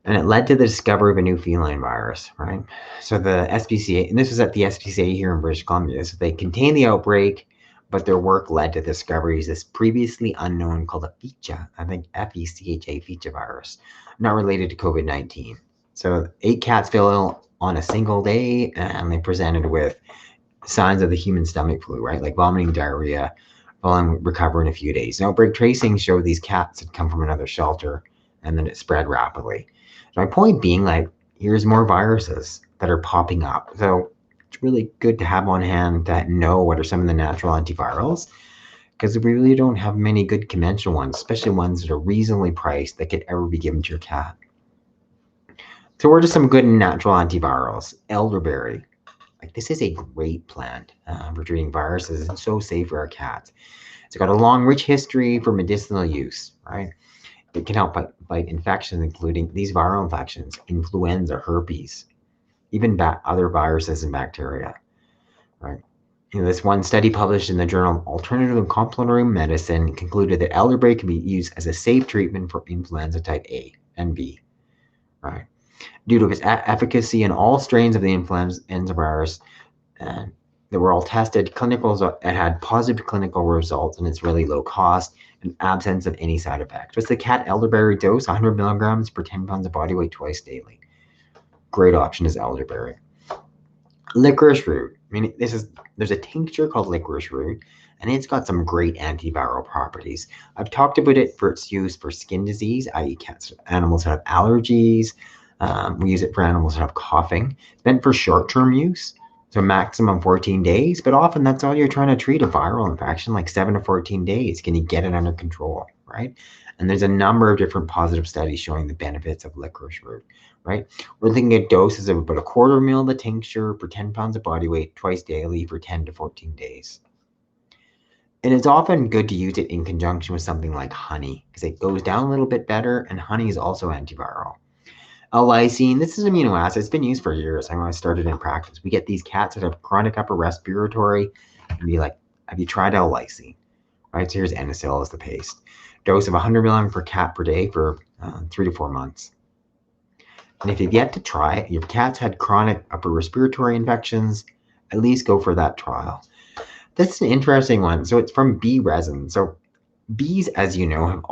And it led to the discovery of a new feline virus, right? So the SPCA, and this was at the SPCA here in British Columbia, so they contained the outbreak, but their work led to discoveries this previously unknown called a FECHA, I think F-E-C-H-A, FECHA virus, not related to COVID-19. So 8 cats fell ill on a single day, and they presented with signs of the human stomach flu, right? Like vomiting, diarrhea, following recovery in a few days. And outbreak tracing showed these cats had come from another shelter, and then it spread rapidly. So my point being, like, here's more viruses that are popping up. So it's really good to have on hand to know what are some of the natural antivirals, because we really don't have many good conventional ones, especially ones that are reasonably priced that could ever be given to your cat. So what are some good natural antivirals? Elderberry. Like, this is a great plant for treating viruses and so safe for our cats. It's got a long, rich history for medicinal use, right? It can help fight infections, including these viral infections, influenza, herpes, even other viruses and bacteria, right? This one study published in the journal Alternative and Complementary Medicine concluded that elderberry can be used as a safe treatment for influenza type A and B, right? Due to its efficacy in all strains of the influenza virus that were all tested, it had positive clinical results, and it's really low cost and absence of any side effects. What's the cat elderberry dose? 100 milligrams per 10 pounds of body weight twice daily. Great option is elderberry. Licorice root. I mean, there's a tincture called licorice root, and it's got some great antiviral properties. I've talked about it for its use for skin disease, i.e. animals that have allergies. We use it for animals that have coughing. It's meant for short-term use, so maximum 14 days, but often that's all you're trying to treat, a viral infection, like 7 to 14 days. Can you get it under control, right? And there's a number of different positive studies showing the benefits of licorice root, right? We're looking at doses of about a quarter meal of the tincture per 10 pounds of body weight twice daily for 10 to 14 days. And it's often good to use it in conjunction with something like honey, because it goes down a little bit better, and honey is also antiviral. Lysine, this is amino acid. It's been used for years. I started in practice. We get these cats that have chronic upper respiratory, and be like, have you tried Lysine? Right, so here's NSL as the paste. Dose of 100 milligrams per cat per day for 3 to 4 months. And if you've yet to try it, your cat's had chronic upper respiratory infections, at least go for that trial. That's an interesting one. So it's from bee resin. So bees, as you know,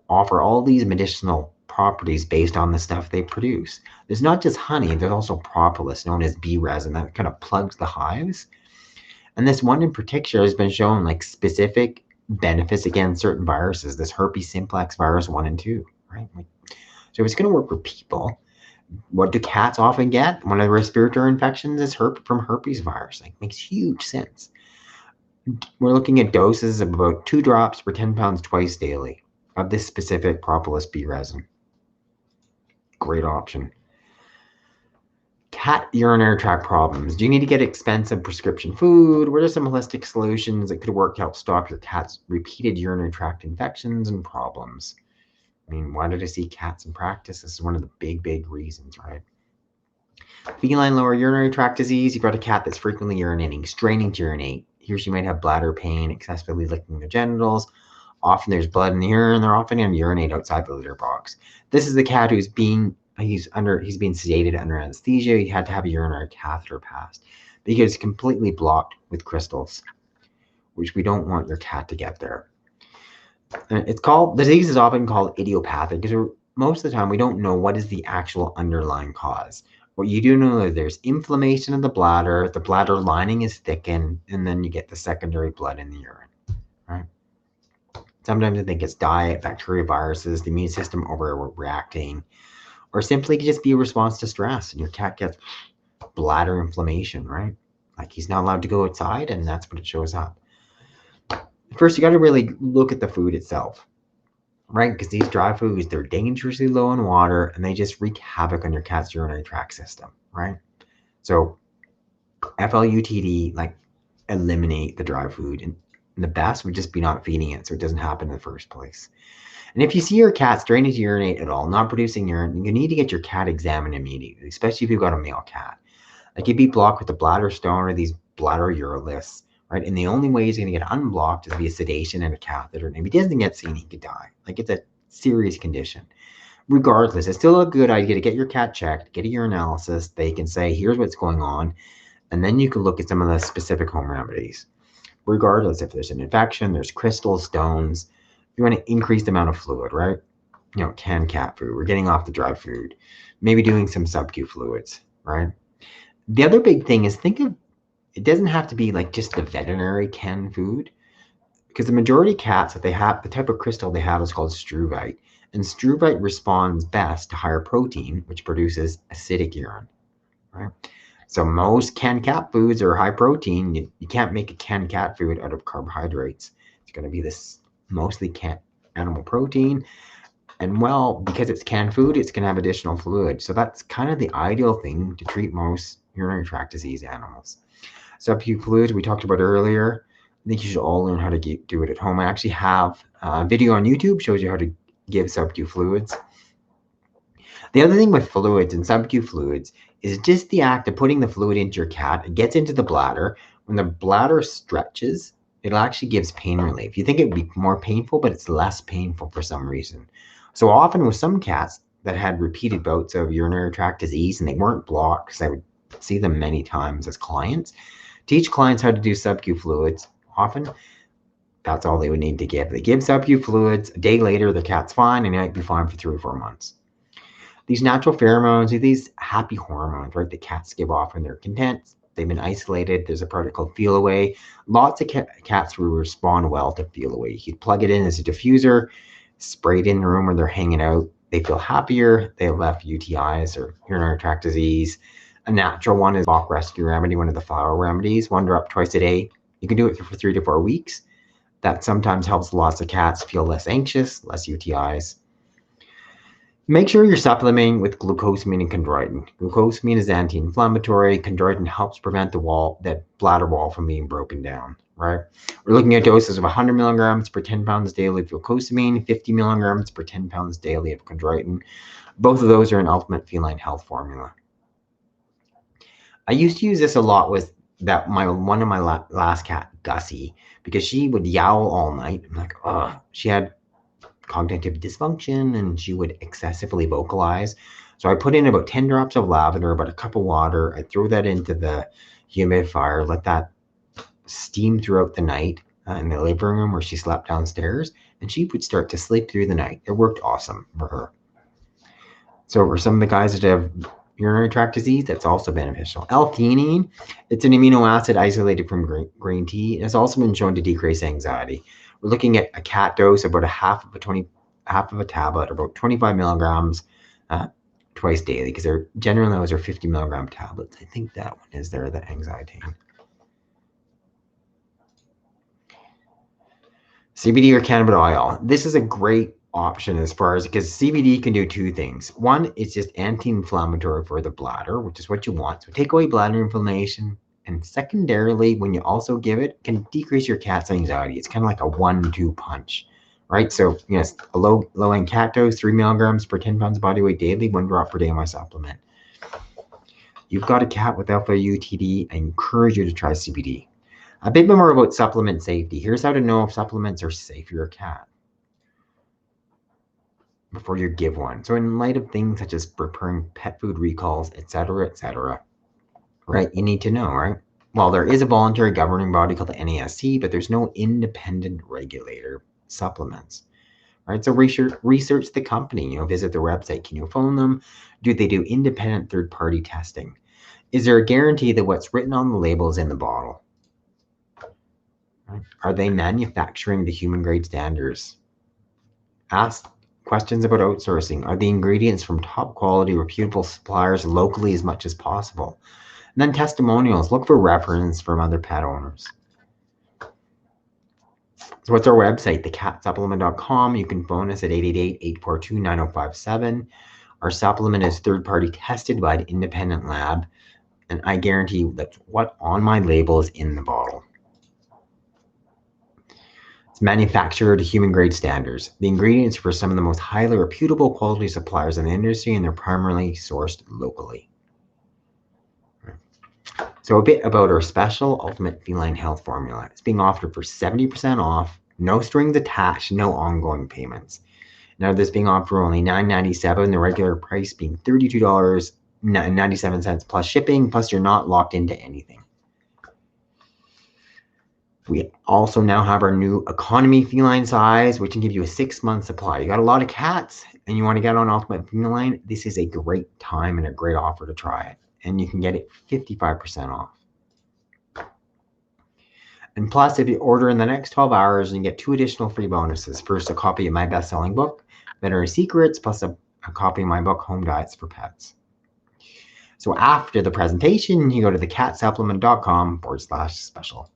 offer all these medicinal properties based on the stuff they produce. There's not just honey, there's also propolis, known as bee resin, that kind of plugs the hives. And this one in particular has been shown like specific benefits against certain viruses, this herpes simplex virus 1 and 2, right? So it's going to work for people. What do cats often get? One of the respiratory infections is from herpes virus. Like, makes huge sense. We're looking at doses of about 2 drops per 10 pounds twice daily of this specific propolis bee resin. Great option. Cat urinary tract problems. Do you need to get expensive prescription food? What are some holistic solutions that could work to help stop your cat's repeated urinary tract infections and problems? I mean, why did I see cats in practice? This is one of the big reasons, right? Feline lower urinary tract disease. You've got a cat that's frequently urinating, straining to urinate. He or she might have bladder pain, excessively licking their genitals. Often there's blood in the urine. They're often going to urinate outside the litter box. This is the cat he's being sedated under anesthesia. He had to have a urinary catheter passed because it's completely blocked with crystals, which we don't want your cat to get there. The disease is often called idiopathic because most of the time we don't know what is the actual underlying cause. What you do know is there's inflammation of the bladder lining is thickened, and then you get the secondary blood in the urine, right? Sometimes I think it's diet, bacteria, viruses, the immune system overreacting, or simply just be a response to stress, and your cat gets bladder inflammation, right? Like he's not allowed to go outside, and that's what it shows up. First, you got to really look at the food itself, right? Because these dry foods, they're dangerously low in water, and they just wreak havoc on your cat's urinary tract system, right? So FLUTD, like eliminate the dry food, and the best would just be not feeding it so it doesn't happen in the first place. And if you see your cat straining to urinate at all, not producing urine, you need to get your cat examined immediately, especially if you've got a male cat. Like it'd be blocked with a bladder stone or these bladder uroliths, right? And the only way he's going to get unblocked is via sedation and a catheter. And if he doesn't get seen, he could die. Like it's a serious condition. Regardless, it's still a good idea to get your cat checked, get a urinalysis. They can say, here's what's going on. And then you can look at some of the specific home remedies. Regardless if there's an infection, there's crystals, stones, you want to increase the amount of fluid, right? Canned cat food. We're getting off the dry food. Maybe doing some sub-Q fluids, right? The other big thing is it doesn't have to be like just the veterinary canned food, because the majority of cats that they have, the type of crystal they have is called struvite, and struvite responds best to higher protein, which produces acidic urine, right? So most canned cat foods are high protein. You can't make a canned cat food out of carbohydrates. It's going to be this mostly animal protein. And well, because it's canned food, it's going to have additional fluid. So that's kind of the ideal thing to treat most urinary tract disease animals. Sub-Q fluids we talked about earlier. I think you should all learn how to do it at home. I actually have a video on YouTube shows you how to give sub-Q fluids. The other thing with fluids and sub-Q fluids is just the act of putting the fluid into your cat. It gets into the bladder. When the bladder stretches, it actually gives pain relief. You think it would be more painful, but it's less painful for some reason. So often with some cats that had repeated bouts of urinary tract disease and they weren't blocked, because I would see them many times as clients, teach clients how to do sub-Q fluids. Often, that's all they would need to give. They give sub-Q fluids. A day later, the cat's fine, and it might be fine for 3 or 4 months. These natural pheromones are these happy hormones, right? The cats give off when they're content. They've been isolated. There's a product called Feel Away. Lots of cats will respond well to Feel Away. You plug it in as a diffuser, spray it in the room where they're hanging out. They feel happier. They have left UTIs or urinary tract disease. A natural one is Bach Rescue Remedy, one of the flower remedies. 1 drop twice a day. You can do it for 3 to 4 weeks. That sometimes helps lots of cats feel less anxious, less UTIs. Make sure you're supplementing with glucosamine and chondroitin. Glucosamine is anti-inflammatory. Chondroitin helps prevent that bladder wall from being broken down, right? We're looking at doses of 100 milligrams per 10 pounds daily of glucosamine, 50 milligrams per 10 pounds daily of chondroitin. Both of those are an Ultimate Feline Health formula. I used to use this a lot with one of my last cat, Gussie, because she would yowl all night. I'm like, oh, she had cognitive dysfunction and she would excessively vocalize. So I put in about 10 drops of lavender, about a cup of water. I throw that into the humidifier, let that steam throughout the night in the living room where she slept downstairs, and she would start to sleep through the night. It worked awesome for her. So for some of the guys that have urinary tract disease, that's also beneficial. L-theanine, it's an amino acid isolated from green tea. It's also been shown to decrease anxiety. We're looking at a cat dose of about half of a tablet, or about 25 milligrams twice daily, because generally those are 50 milligram tablets. I think that one is there, the Anxietine. CBD or cannabidiol. This is a great option as far as, because CBD can do 2 things. One, it's just anti-inflammatory for the bladder, which is what you want. So take away bladder inflammation. And secondarily, when you also give it, can decrease your cat's anxiety. It's kind of like a 1-2 punch, right? So yes, a low-end cat dose, 3 milligrams per 10 pounds body weight daily, 1 drop per day in my supplement. You've got a cat with alpha UTD, I encourage you to try CBD. A bit more about supplement safety. Here's how to know if supplements are safe for your cat before you give one. So in light of things such as preparing pet food recalls, etc., right, you need to know, right? Well, there is a voluntary governing body called the NASC, but there's no independent regulator supplements, right? So research the company, visit their website. Can you phone them? Do they do independent third-party testing? Is there a guarantee that what's written on the label is in the bottle? Right? Are they manufacturing the human grade standards? Ask questions about outsourcing. Are the ingredients from top quality, reputable suppliers locally as much as possible? And then testimonials. Look for reference from other pet owners. So what's our website? Thecatsupplement.com. You can phone us at 888-842-9057. Our supplement is third-party tested by an independent lab, and I guarantee you that what on my label is in the bottle. It's manufactured to human-grade standards. The ingredients are for some of the most highly reputable quality suppliers in the industry, and they're primarily sourced locally. So a bit about our special Ultimate Feline Health Formula. It's being offered for 70% off, no strings attached, no ongoing payments. Now this being offered for only $9.97, the regular price being $32.97 plus shipping, plus you're not locked into anything. We also now have our new economy feline size, which can give you a 6-month supply. You got a lot of cats and you want to get on Ultimate Feline, this is a great time and a great offer to try it. And you can get it 55% off. And plus, if you order in the next 12 hours, you get 2 additional free bonuses. First, a copy of my best-selling book, Veterinary Secrets, plus a copy of my book, Home Diets for Pets. So after the presentation, you go to thecatsupplement.com/special.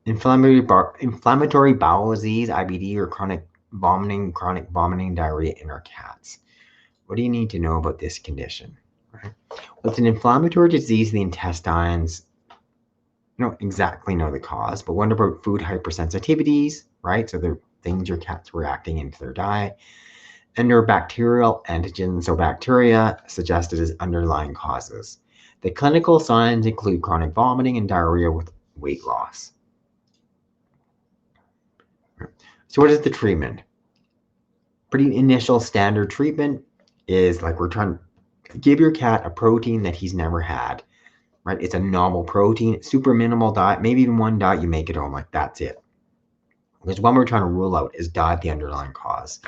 Inflammatory bowel disease, IBD, or chronic vomiting, diarrhea in our cats. What do you need to know about this condition? Right? Well, it's an inflammatory disease of the intestines. You don't exactly know the cause, but wonder about food hypersensitivities, right? So they're things your cat's reacting into their diet. And there are bacterial antigens, so bacteria suggested as underlying causes. The clinical signs include chronic vomiting and diarrhea with weight loss. So what is the treatment? Pretty initial standard treatment is like we're trying to give your cat a protein that he's never had, right? It's a novel protein, super minimal diet, maybe even one diet you make at home, like that's it. Because one we're trying to rule out is diet the underlying cause.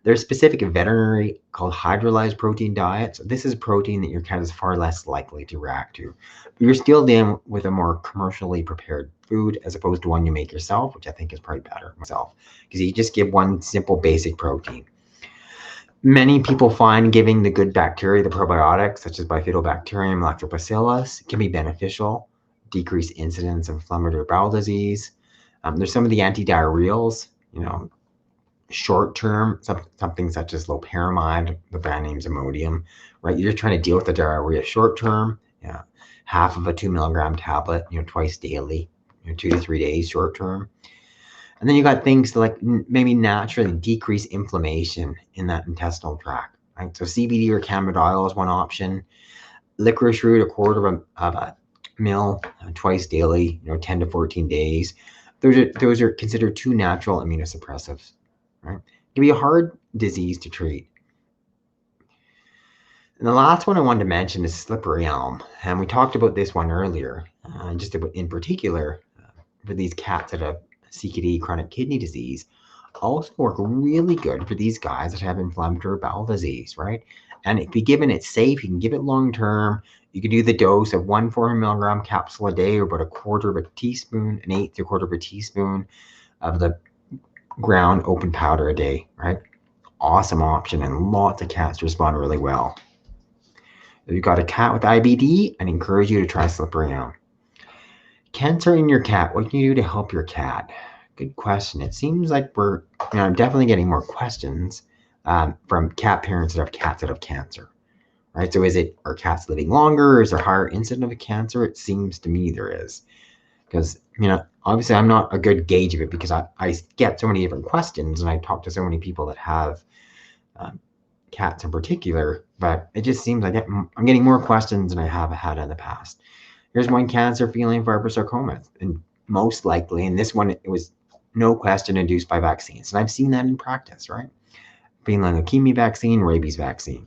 There's specific veterinary called hydrolyzed protein diets. So this is protein that your cat is far less likely to react to. But you're still dealing with a more commercially prepared food as opposed to one you make yourself, which I think is probably better myself, because you just give one simple basic protein. Many people find giving the good bacteria, the probiotics, such as Bifidobacterium, Lactobacillus, can be beneficial, decrease incidence of inflammatory bowel disease. There's some of the antidiarrheals, short-term, something such as loperamide, the brand name's Imodium, right? You're trying to deal with the diarrhea short-term, half of a 2 milligram tablet, twice daily, 2 to 3 days short-term. And then you got things like maybe naturally decrease inflammation in that intestinal tract, right? So CBD or cannabidiol is one option. Licorice root, 1/4 of a mil twice daily, 10 to 14 days. Those are considered 2 natural immunosuppressives, right? It can be a hard disease to treat. And the last one I wanted to mention is slippery elm. And we talked about this one earlier, just in particular for these cats that have CKD, chronic kidney disease, also work really good for these guys that have inflammatory bowel disease, right? And if you're given it safe, you can give it long-term. You can do the dose of 1 400 milligram capsule a day, or about 1/4 of a teaspoon, 1/8 to 1/4 of a teaspoon of the ground open powder a day, right? Awesome option, and lots of cats respond really well. If you've got a cat with IBD, I'd encourage you to try slippery elm. Cancer in your cat, what can you do to help your cat? Good question. It seems like we're definitely getting more questions from cat parents that have cats that have cancer, right? So are cats living longer? Is there higher incidence of cancer? It seems to me there is. because, obviously I'm not a good gauge of it because I get so many different questions and I talk to so many people that have cats in particular, but it just seems like I'm getting more questions than I have had in the past. Here's one cancer feeling fibrosarcoma, and most likely, in this one, it was no question induced by vaccines. And I've seen that in practice, right? Feline leukemia vaccine, rabies vaccine.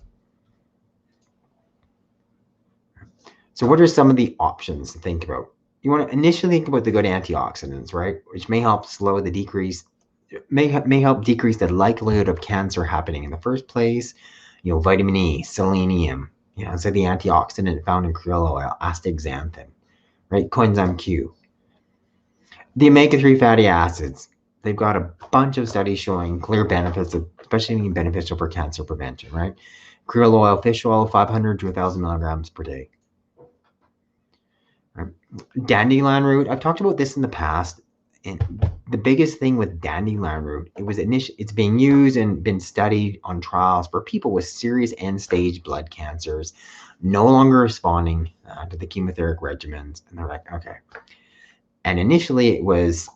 So what are some of the options to think about? You want to initially think about the good antioxidants, right? Which may help slow the decrease, may help decrease the likelihood of cancer happening in the first place. Vitamin E, selenium, so the antioxidant found in krill oil, astaxanthin, right? Coenzyme Q. The omega-3 fatty acids, they've got a bunch of studies showing clear benefits, especially beneficial for cancer prevention, right? Krill oil, fish oil, 500 to 1,000 milligrams per day. Right? Dandelion root, I've talked about this in the past. And the biggest thing with dandelion root, it's being used and been studied on trials for people with serious end-stage blood cancers, no longer responding to the chemotherapeutic regimens. And they're like, okay. And initially it was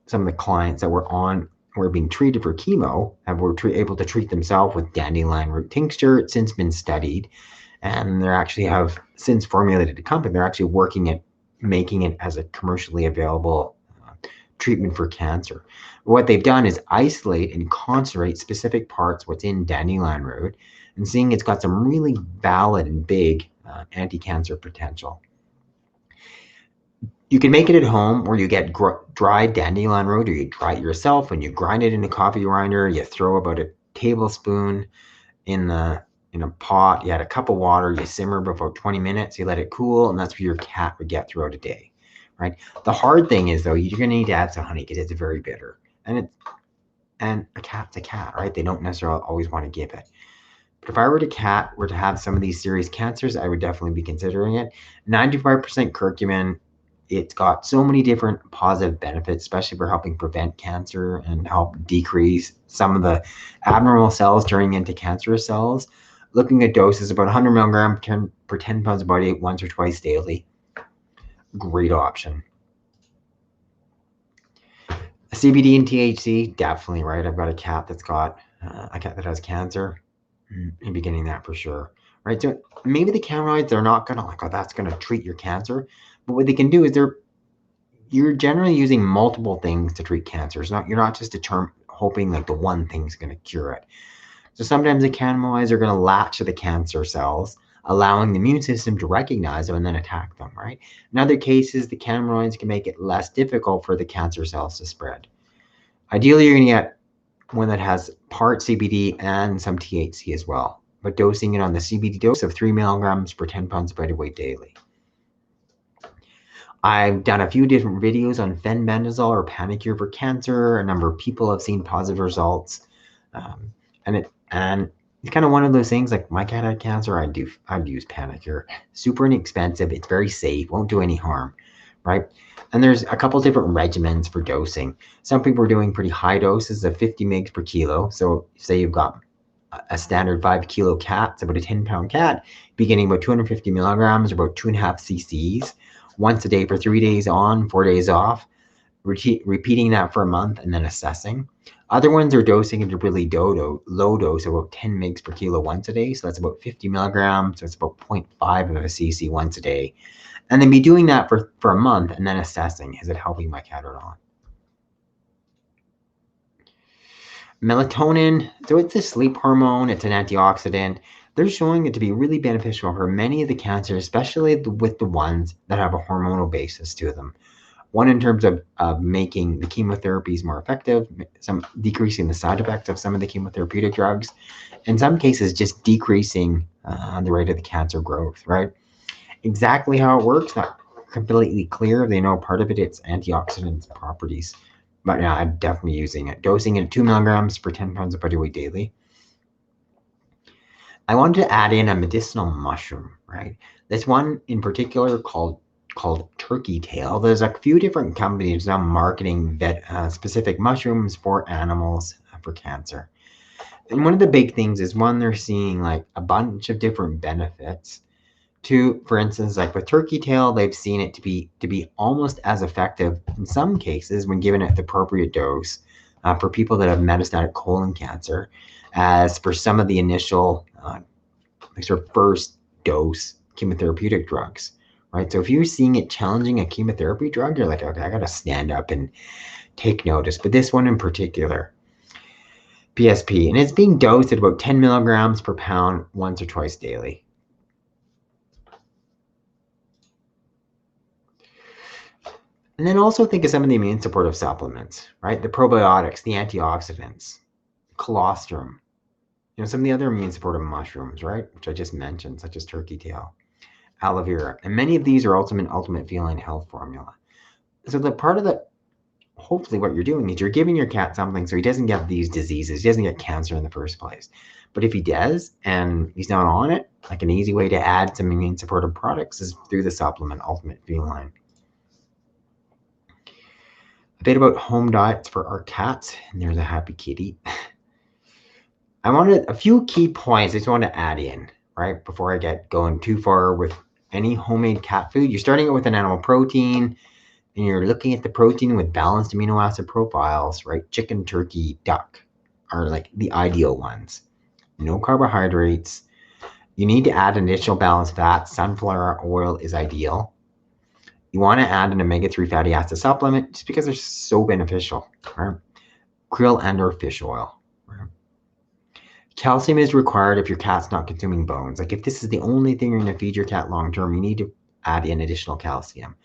some of the clients that were being treated for chemo were able to treat themselves with dandelion root tincture. It's since been studied, and they actually have since formulated a company. They're actually working at making it as a commercially available treatment for cancer. What they've done is isolate and concentrate specific parts what's in dandelion root, and seeing it's got some really valid and big anti-cancer potential. You can make it at home, or you get dried dandelion root, or you dry it yourself. When you grind it in a coffee grinder, you throw about a tablespoon in a pot. You add a cup of water, you simmer for 20 minutes, you let it cool, and that's what your cat would get throughout a day, right? The hard thing is, though, you're going to need to add some honey because it's very bitter. And a cat's a cat, right? They don't necessarily always want to give it. But if I were to have some of these serious cancers, I would definitely be considering it. 95% curcumin. It's got so many different positive benefits, especially for helping prevent cancer and help decrease some of the abnormal cells turning into cancerous cells. Looking at doses, about 100 milligrams per 10 pounds of body weight once or twice daily. Great option. CBD and THC, definitely, right? I've got a cat that has cancer. I'd be getting that for sure, right? So maybe the cannabinoids, they're not going to that's going to treat your cancer. But what they can do is you're generally using multiple things to treat cancer. You're not just hoping the one thing's going to cure it. So sometimes the cannabinoids are going to latch to the cancer cells, allowing the immune system to recognize them and then attack them, right? In other cases, the cannabinoids can make it less difficult for the cancer cells to spread. Ideally, you're going to get one that has part CBD and some THC as well, but dosing it on the CBD dose of 3 milligrams per 10 pounds of body weight daily. I've done a few different videos on fenbendazole or Panacure for cancer. A number of people have seen positive results. And it's kind of one of those things, like my cat had cancer, I'd use Panacure. Super inexpensive, it's very safe, won't do any harm, right? And there's a couple different regimens for dosing. Some people are doing pretty high doses of 50 mg per kilo. So say you've got a standard 5 kilo cat, it's about a 10-pound cat, beginning about 250 milligrams or about 2.5 cc's. Once a day for 3 days on, 4 days off, repeating that for a month and then assessing. Other ones are dosing at a really low dose, about 10 mg per kilo once a day. So that's about 50 milligrams. So it's about 0.5 of a cc once a day. And then be doing that for a month and then assessing, is it helping my cat or not? Melatonin, so it's a sleep hormone, it's an antioxidant. They're showing it to be really beneficial for many of the cancers, especially with the ones that have a hormonal basis to them. One, in terms of making the chemotherapies more effective, some decreasing the side effects of some of the chemotherapeutic drugs, in some cases just decreasing the rate of the cancer growth, right? Exactly how it works, not completely clear. They know part of it's antioxidant properties. But yeah, I'm definitely using it. Dosing it at 2 milligrams per 10 pounds of body weight daily. I wanted to add in a medicinal mushroom, right? This one in particular called turkey tail. There's a few different companies now marketing specific mushrooms for animals for cancer. And one of the big things is, one, they're seeing a bunch of different benefits Two, for instance, like with turkey tail, they've seen it to be almost as effective in some cases when given at the appropriate dose for people that have metastatic colon cancer, as for some of the initial sort of first dose chemotherapeutic drugs, right? So if you're seeing it challenging a chemotherapy drug, you're like, okay, I got to stand up and take notice. But this one in particular, PSP, and it's being dosed at about 10 milligrams per pound once or twice daily. And then also think of some of the immune supportive supplements, right? The probiotics, the antioxidants, colostrum, some of the other immune supportive mushrooms, right? Which I just mentioned, such as turkey tail, aloe vera. And many of these are ultimate feline health formula. So the part of the, hopefully what you're doing is you're giving your cat something so he doesn't get these diseases. He doesn't get cancer in the first place. But if he does, and he's not on it, like an easy way to add some immune supportive products is through the supplement Ultimate Feline. A bit about home diets for our cats, and there's a happy kitty. I wanted a few key points I just want to add in, right, before I get going too far with any homemade cat food. You're starting out with an animal protein, and you're looking at the protein with balanced amino acid profiles, right? Chicken, turkey, duck are like the ideal ones. No carbohydrates. You need to add an additional balanced fat. Sunflower oil is ideal. You want to add an omega-3 fatty acid supplement just because they're so beneficial, right? Krill and or fish oil. Right? Calcium is required if your cat's not consuming bones. Like if this is the only thing you're going to feed your cat long-term, you need to add in additional calcium.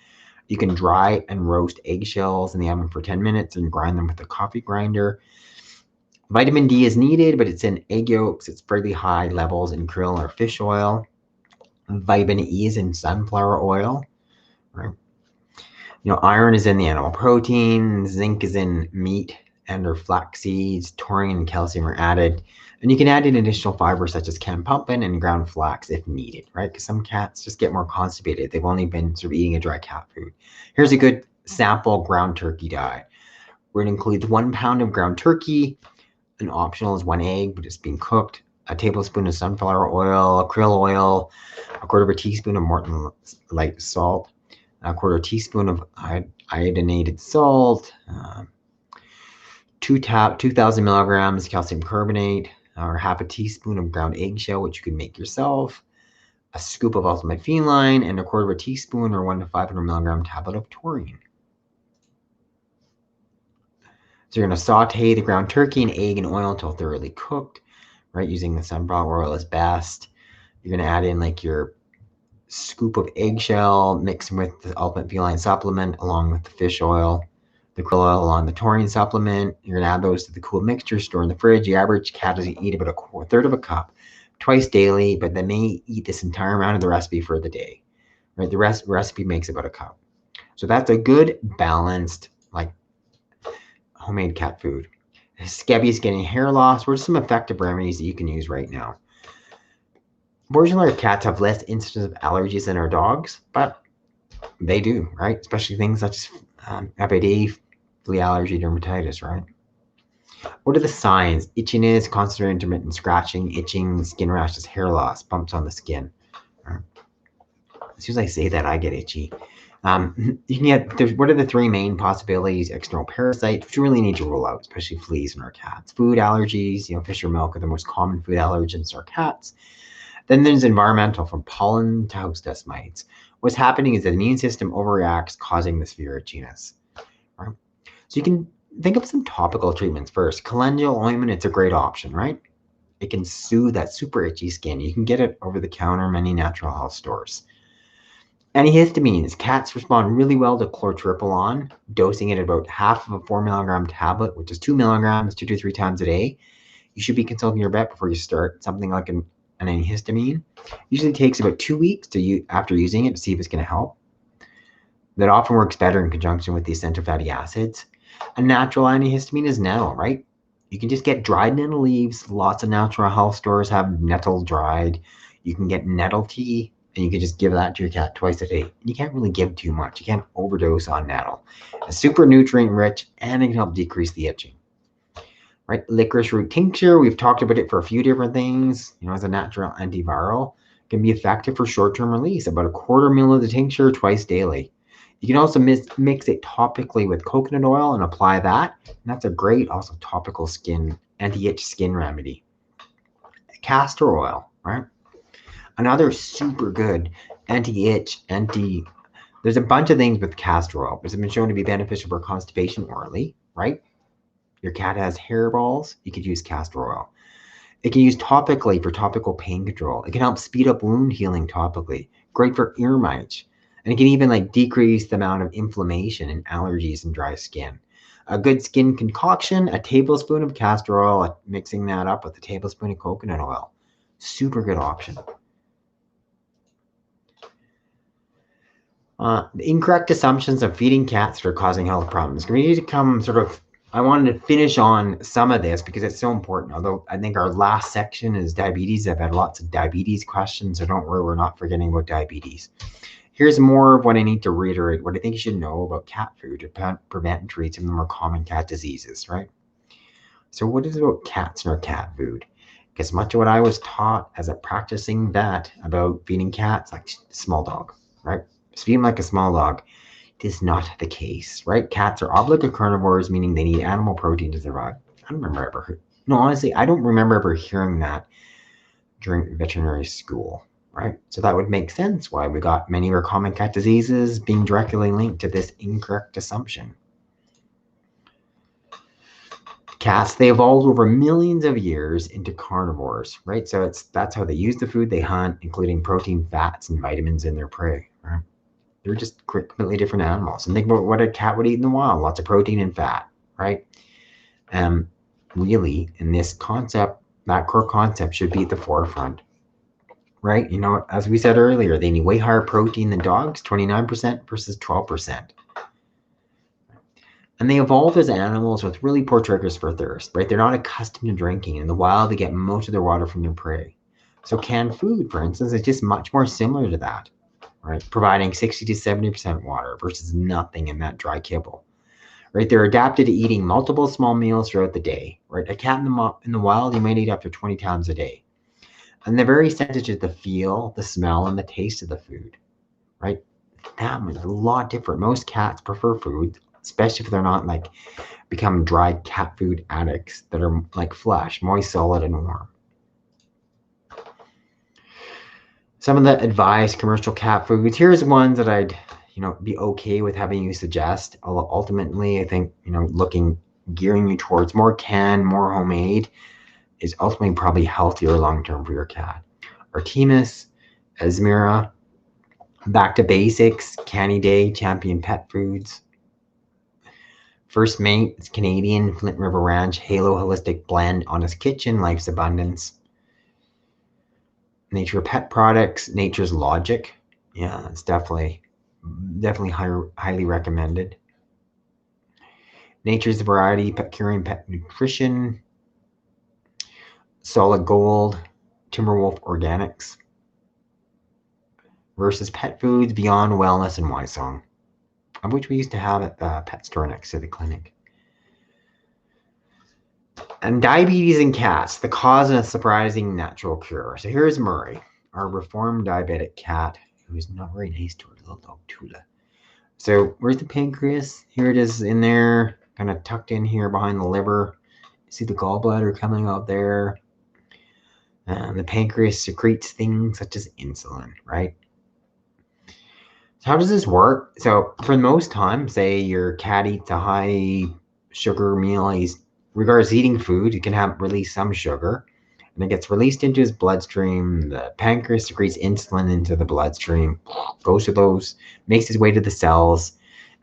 You can dry and roast eggshells in the oven for 10 minutes and grind them with a coffee grinder. Vitamin D is needed, but it's in egg yolks. It's fairly high levels in krill or fish oil. Vitamin E is in sunflower oil. Right? Iron is in the animal protein. Zinc is in meat and or flax seeds. Taurine and calcium are added. And you can add in additional fibers such as canned pumpkin and ground flax if needed, right? Because some cats just get more constipated. They've only been sort of eating a dry cat food. Here's a good sample ground turkey diet. We're going to include 1 pound of ground turkey. An optional is 1 egg, but it's being cooked. A tablespoon of sunflower oil, krill oil, a quarter of a teaspoon of Morton light salt, a quarter teaspoon of iodinated salt, 2,000 milligrams calcium carbonate, or half a teaspoon of ground eggshell, which you can make yourself, a scoop of Ultimate Feline, and a quarter of a teaspoon or 1 to 500 milligram tablet of taurine. So you're going to saute the ground turkey and egg in oil until thoroughly cooked, right? Using the sunflower oil is best. You're going to add in like your scoop of eggshell, mix with the Ultimate Feline supplement along with the fish oil, the krill oil along the taurine supplement. You're going to add those to the cool mixture, store in the fridge. The average cat does eat about a third of a cup twice daily, but they may eat this entire amount of the recipe for the day, right? The recipe makes about a cup. So that's a good balanced, like, homemade cat food. Scabies, getting hair loss. What are some effective remedies that you can use right now? Fortunately, our cats have less instances of allergies than our dogs, but they do, right? Especially things such as FAD, flea allergy, dermatitis, right? What are the signs? Itchiness, constant intermittent scratching, itching, skin rashes, hair loss, bumps on the skin. Right? As soon as I say that, I get itchy. You can get, what are the 3 main possibilities? External parasites, which you really need to rule out, especially fleas in our cats. Food allergies, fish or milk are the most common food allergens in our cats. Then there's environmental, from pollen to house dust mites. What's happening is the immune system overreacts, causing this severe itchiness. Right? So you can think of some topical treatments first. Calendula ointment, it's a great option, right? It can soothe that super itchy skin. You can get it over the counter in many natural health stores. Antihistamines. Cats respond really well to chlortripalon, dosing it at about half of a 4 milligram tablet, which is 2 milligrams 2 to 3 times a day. You should be consulting your vet before you start something like an antihistamine. Usually takes about 2 weeks after using it to see if it's going to help. That often works better in conjunction with the essential fatty acids. A natural antihistamine is nettle, right? You can just get dried nettle leaves. Lots of natural health stores have nettle dried. You can get nettle tea, and you can just give that to your cat twice a day. You can't really give too much. You can't overdose on nettle. It's super nutrient rich, and it can help decrease the itching. Right? Licorice root tincture, we've talked about it for a few different things. As a natural antiviral. Can be effective for short-term release, about a quarter ml of the tincture twice daily. You can also mix it topically with coconut oil and apply that. And that's a great also topical skin, anti-itch skin remedy. Castor oil, right? Another super good anti-itch, there's a bunch of things with castor oil. It's been shown to be beneficial for constipation orally, right? Your cat has hairballs, you could use castor oil. It can use topically for topical pain control. It can help speed up wound healing topically. Great for ear mites. And it can even like decrease the amount of inflammation and allergies and dry skin. A good skin concoction, a tablespoon of castor oil, mixing that up with a tablespoon of coconut oil. Super good option. The incorrect assumptions of feeding cats that are causing health problems. We need to come I wanted to finish on some of this because it's so important. Although I think our last section is diabetes. I've had lots of diabetes questions, so don't worry, we're not forgetting about diabetes. Here's more of what I need to reiterate, what I think you should know about cat food to prevent and treat some of the more common cat diseases, right? So what is it about cats and our cat food? Because much of what I was taught as a practicing vet about feeding cats like small dog, right? Just feed them like a small dog. It is not the case, right? Cats are obligate carnivores, meaning they need animal protein to survive. I don't remember ever, no, honestly, I don't remember ever hearing that during veterinary school, right? So that would make sense why we got many of our common cat diseases being directly linked to this incorrect assumption. Cats, they evolved over millions of years into carnivores, right? So that's how they use the food they hunt, including protein, fats, and vitamins in their prey, right? They're just completely different animals. And think about what a cat would eat in the wild, lots of protein and fat, right? Really, in this concept, that core concept should be at the forefront, right? You know, as we said earlier, they need way higher protein than dogs, 29% versus 12%. And they evolved as animals with really poor triggers for thirst, right? They're not accustomed to drinking. In the wild, they get most of their water from their prey. So canned food, for instance, is just much more similar to that, right? Providing 60 to 70% water versus nothing in that dry kibble, right? They're adapted to eating multiple small meals throughout the day, right? A cat in the wild, you might eat up to 20 times a day. And they're very sensitive to the feel, the smell, and the taste of the food, right? That is a lot different. Most cats prefer food, especially if they're not like become dry cat food addicts that are like flesh, moist, solid, and warm. Some of the advised commercial cat foods. Here's ones that I'd, be okay with having you suggest. Ultimately, I think, gearing you towards more canned, more homemade is ultimately probably healthier long-term for your cat. Artemis, Esmera, Back to Basics, Canny Day, Champion Pet Foods. First Mate, it's Canadian, Flint River Ranch, Halo Holistic Blend, Honest Kitchen, Life's Abundance. Nature Pet Products, Nature's Logic. Yeah, it's definitely highly recommended. Nature's Variety, Pet Curing, Pet Nutrition. Solid Gold, Timberwolf Organics. Versus Pet Foods, Beyond Wellness, and Wisong, of which we used to have at the pet store next to the clinic. And diabetes in cats, the cause and a surprising natural cure. So here's Murray, our reformed diabetic cat, who's not very nice to her little dog Tula. So where's the pancreas? Here it is in there, kind of tucked in here behind the liver. See the gallbladder coming out there. The pancreas secretes things such as insulin, right? So how does this work? So for the most time, say your cat eats a high sugar meal, regardless of eating food, you can release some sugar, and it gets released into his bloodstream. The pancreas secretes insulin into the bloodstream, goes to those, makes his way to the cells,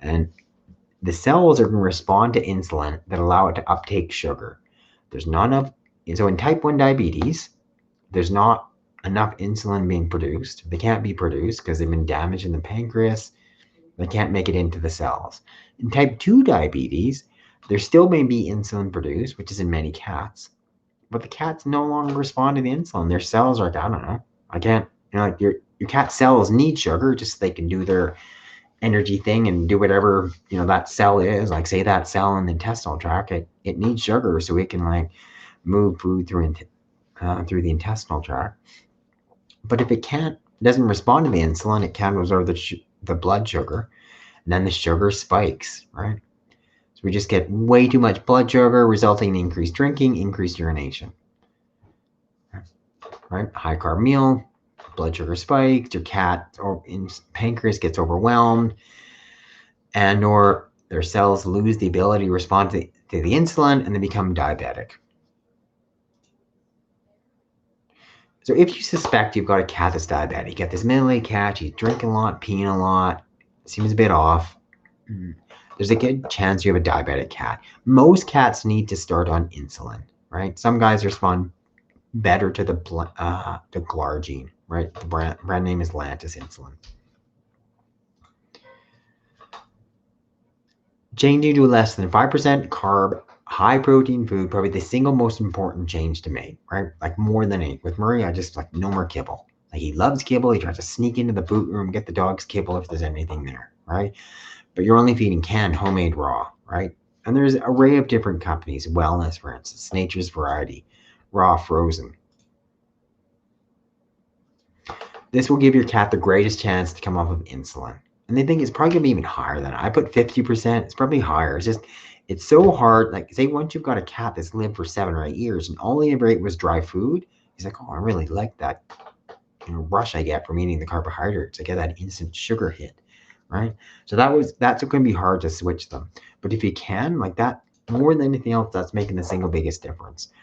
and the cells are going to respond to insulin that allow it to uptake sugar. So in type 1 diabetes, there's not enough insulin being produced. They can't be produced because they've been damaged in the pancreas. They can't make it into the cells. In type 2 diabetes, there still may be insulin produced, which is in many cats, but the cats no longer respond to the insulin. Their cells are like, I don't know, I can't, like your cat cells need sugar just so they can do their energy thing and do whatever, that cell is. Like say that cell in the intestinal tract, it needs sugar so it can like move food through the intestinal tract. But if it doesn't respond to the insulin, it can absorb the blood sugar, and then the sugar spikes, right? So we just get way too much blood sugar, resulting in increased drinking, increased urination, right? High carb meal, blood sugar spikes, your cat or pancreas gets overwhelmed, and or their cells lose the ability to respond to the insulin, and they become diabetic. So if you suspect you've got a cat that's diabetic, you get this middle-aged cat, she's drinking a lot, peeing a lot, seems a bit off, there's a good chance you have a diabetic cat. Most cats need to start on insulin, right? Some guys respond better to the glargine, right? The brand name is Lantus insulin. Changing to less than 5% carb, high protein food, probably the single most important change to make, right? Like more than any. With Murray, I just like no more kibble. Like he loves kibble. He tries to sneak into the boot room, get the dog's kibble if there's anything there, right? But you're only feeding canned, homemade, raw, right? And there's an array of different companies. Wellness, for instance, Nature's Variety, raw, frozen. This will give your cat the greatest chance to come off of insulin. And they think it's probably going to be even higher than that. I put 50%. It's probably higher. It's so hard. Like, say, once you've got a cat that's lived for 7 or 8 years and all he ever ate was dry food, he's like, oh, I really like that rush I get from eating the carbohydrates. I get that instant sugar hit, right? So that's going to be hard to switch them. But if you can, like that, more than anything else, that's making the single biggest difference.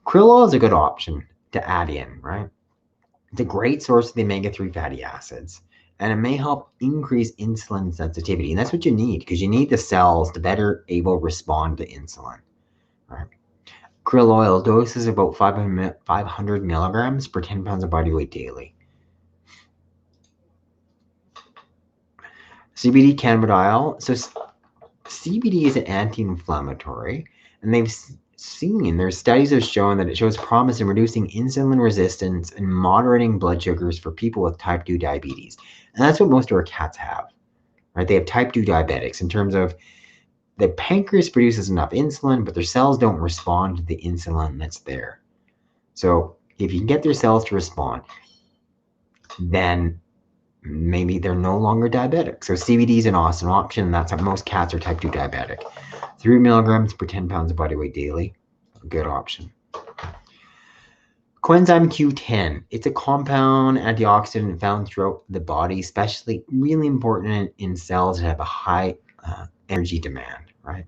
Krill oil is a good option to add in, right? It's a great source of the omega-3 fatty acids, and it may help increase insulin sensitivity. And that's what you need, because you need the cells to better able respond to insulin. Right? Krill oil doses about 500 milligrams per 10 pounds of body weight daily. Cbd Cannabidiol. So CBD is an anti-inflammatory, and there's studies have shown that it shows promise in reducing insulin resistance and moderating blood sugars for people with type 2 diabetes. And that's what most of our cats have, right? They have type 2 diabetics in terms of the pancreas produces enough insulin, but their cells don't respond to the insulin that's there. So if you can get their cells to respond, then maybe they're no longer diabetic. So CBD is an awesome option, and that's how most cats are type 2 diabetic. 3 milligrams per 10 pounds of body weight daily, a good option. Coenzyme Q10, it's a compound antioxidant found throughout the body, especially really important in cells that have a high energy demand, right?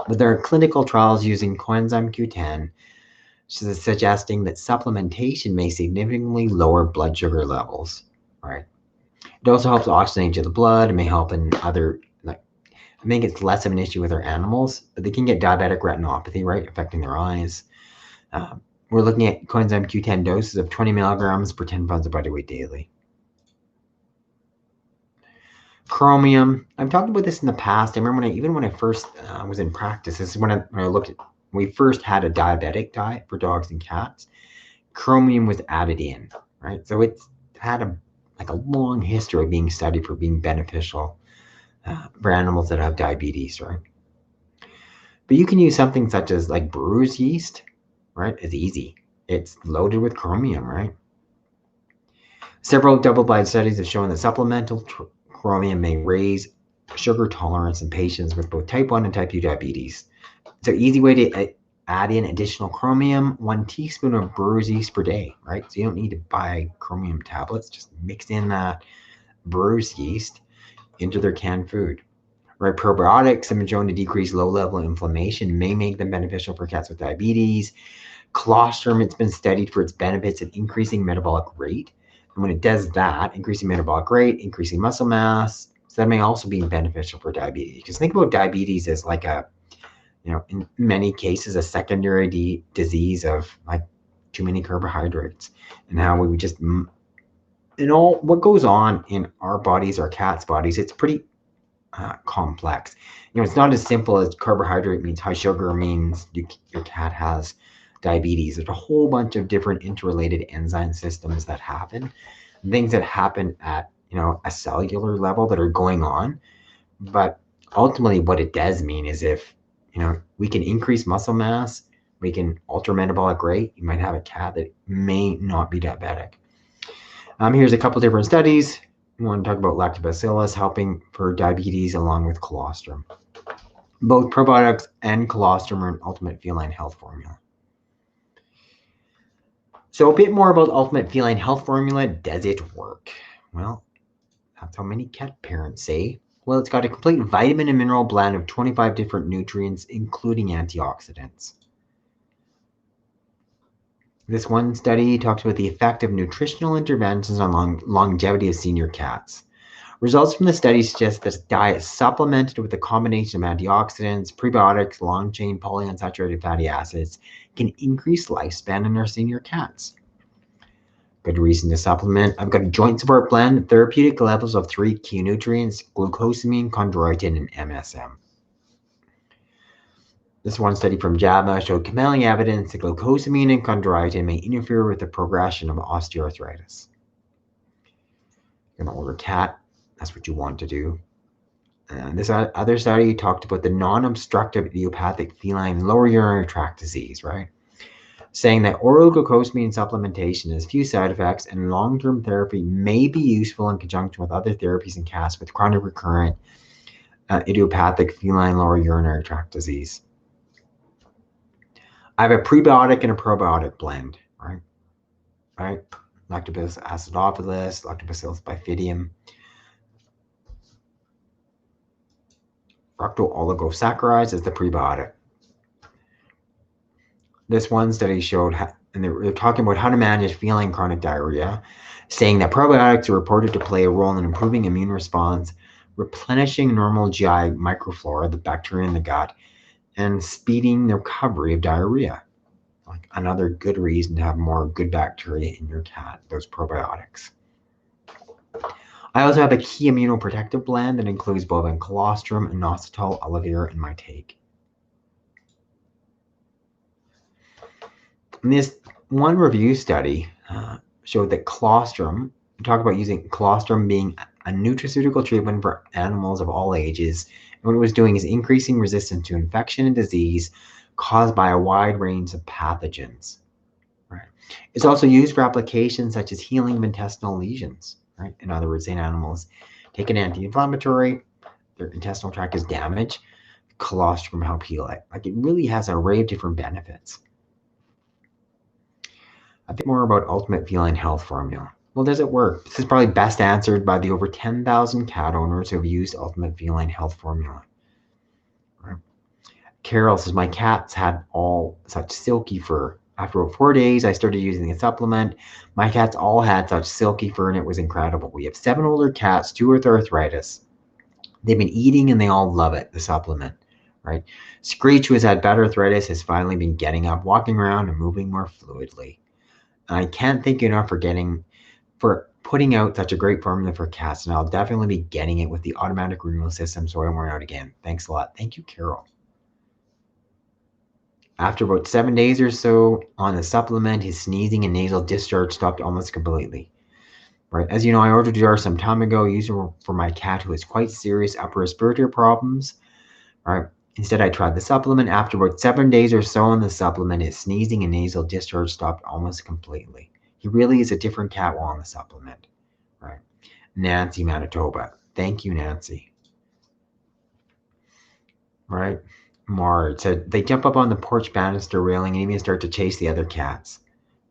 But there are clinical trials using coenzyme Q10 suggesting that supplementation may significantly lower blood sugar levels, right? It also helps oxygenate to the blood. It may help in other, like, I think it's less of an issue with our animals, but they can get diabetic retinopathy, right, affecting their eyes. We're looking at coenzyme Q10 doses of 20 milligrams per 10 pounds of body weight daily. Chromium. I've talked about this in the past. I remember when I first was in practice, this is when we first had a diabetic diet for dogs and cats. Chromium was added in, right? So it's had a long history of being studied for being beneficial for animals that have diabetes, right? But you can use something such as like brewer's yeast, right? It's easy. It's loaded with chromium, right? Several double-blind studies have shown that supplemental chromium may raise sugar tolerance in patients with both type 1 and type 2 diabetes. So easy way to add in additional chromium, 1 teaspoon of brewer's yeast per day, right? So you don't need to buy chromium tablets. Just mix in that brewer's yeast into their canned food. Right, probiotics have been shown to decrease low-level inflammation, may make them beneficial for cats with diabetes. Colostrum, it's been studied for its benefits of increasing metabolic rate. And when it does that, increasing metabolic rate, increasing muscle mass, so that may also be beneficial for diabetes. Because think about diabetes as like in many cases, a secondary disease of like too many carbohydrates, and how we would just, what goes on in our bodies, our cats' bodies, it's pretty complex. It's not as simple as carbohydrate means high sugar means your cat has diabetes. There's a whole bunch of different interrelated enzyme systems that happen, things that happen at a cellular level that are going on. But ultimately what it does mean is if we can increase muscle mass, we can alter metabolic rate, you might have a cat that may not be diabetic. Here's a couple different studies. We want to talk about lactobacillus helping for diabetes along with colostrum. Both probiotics and colostrum are an ultimate feline health formula. So a bit more about ultimate feline health formula. Does it work? Well, that's how many cat parents say. Well, it's got a complete vitamin and mineral blend of 25 different nutrients, including antioxidants. This one study talks about the effect of nutritional interventions on longevity of senior cats. Results from the study suggest that diet supplemented with a combination of antioxidants, prebiotics, long-chain polyunsaturated fatty acids can increase lifespan in our senior cats. Good reason to supplement. I've got a joint support blend, therapeutic levels of 3 key nutrients, glucosamine, chondroitin, and MSM. This one study from JAMA showed compelling evidence that glucosamine and chondroitin may interfere with the progression of osteoarthritis. You're going to order cat. That's what you want to do. This other study talked about the non-obstructive idiopathic feline lower urinary tract disease, right? Saying that oral glucosamine supplementation has few side effects and long-term therapy may be useful in conjunction with other therapies in cats with chronic recurrent idiopathic feline lower urinary tract disease. I have a prebiotic and a probiotic blend, right? Lactobacillus acidophilus, Lactobacillus bifidum, fructooligosaccharides is the prebiotic. This one study showed, and they're talking about how to manage feline chronic diarrhea, saying that probiotics are reported to play a role in improving immune response, replenishing normal GI microflora, the bacteria in the gut, and speeding the recovery of diarrhea. Like another good reason to have more good bacteria in your cat, those probiotics. I also have a key immunoprotective blend that includes bovine colostrum, inositol, aloe vera in my take. And this one review study showed that colostrum, we talk about using colostrum being a nutraceutical treatment for animals of all ages. And what it was doing is increasing resistance to infection and disease caused by a wide range of pathogens. Right. It's also used for applications such as healing of intestinal lesions. Right. In other words, in animals take an anti-inflammatory, their intestinal tract is damaged, colostrum help heal it. Like it really has an array of different benefits. A bit more about ultimate feline health formula. Well, does it work? This is probably best answered by the over 10,000 cat owners who have used ultimate feline health formula. Right. Carol says, my cats had all such silky fur. After about 4 days, I started using the supplement. My cats all had such silky fur and it was incredible. We have 7 older cats, 2 with arthritis. They've been eating and they all love it, the supplement, right? Screech, who has had bad arthritis, has finally been getting up, walking around and moving more fluidly. And I can't thank you enough for putting out such a great formula for cats, and I'll definitely be getting it with the automatic renewal system so I won't run out again. Thanks a lot. Thank you, Carol. After about 7 days or so on the supplement, his sneezing and nasal discharge stopped almost completely. Right. As you know, I ordered a jar some time ago, used it for my cat who has quite serious upper respiratory problems. Right. Instead, I tried the supplement. After about 7 days or so on the supplement, his sneezing and nasal discharge stopped almost completely. He really is a different cat while on the supplement. Right. Nancy, Manitoba. Thank you, Nancy. Right. Marge said they jump up on the porch banister railing and even start to chase the other cats.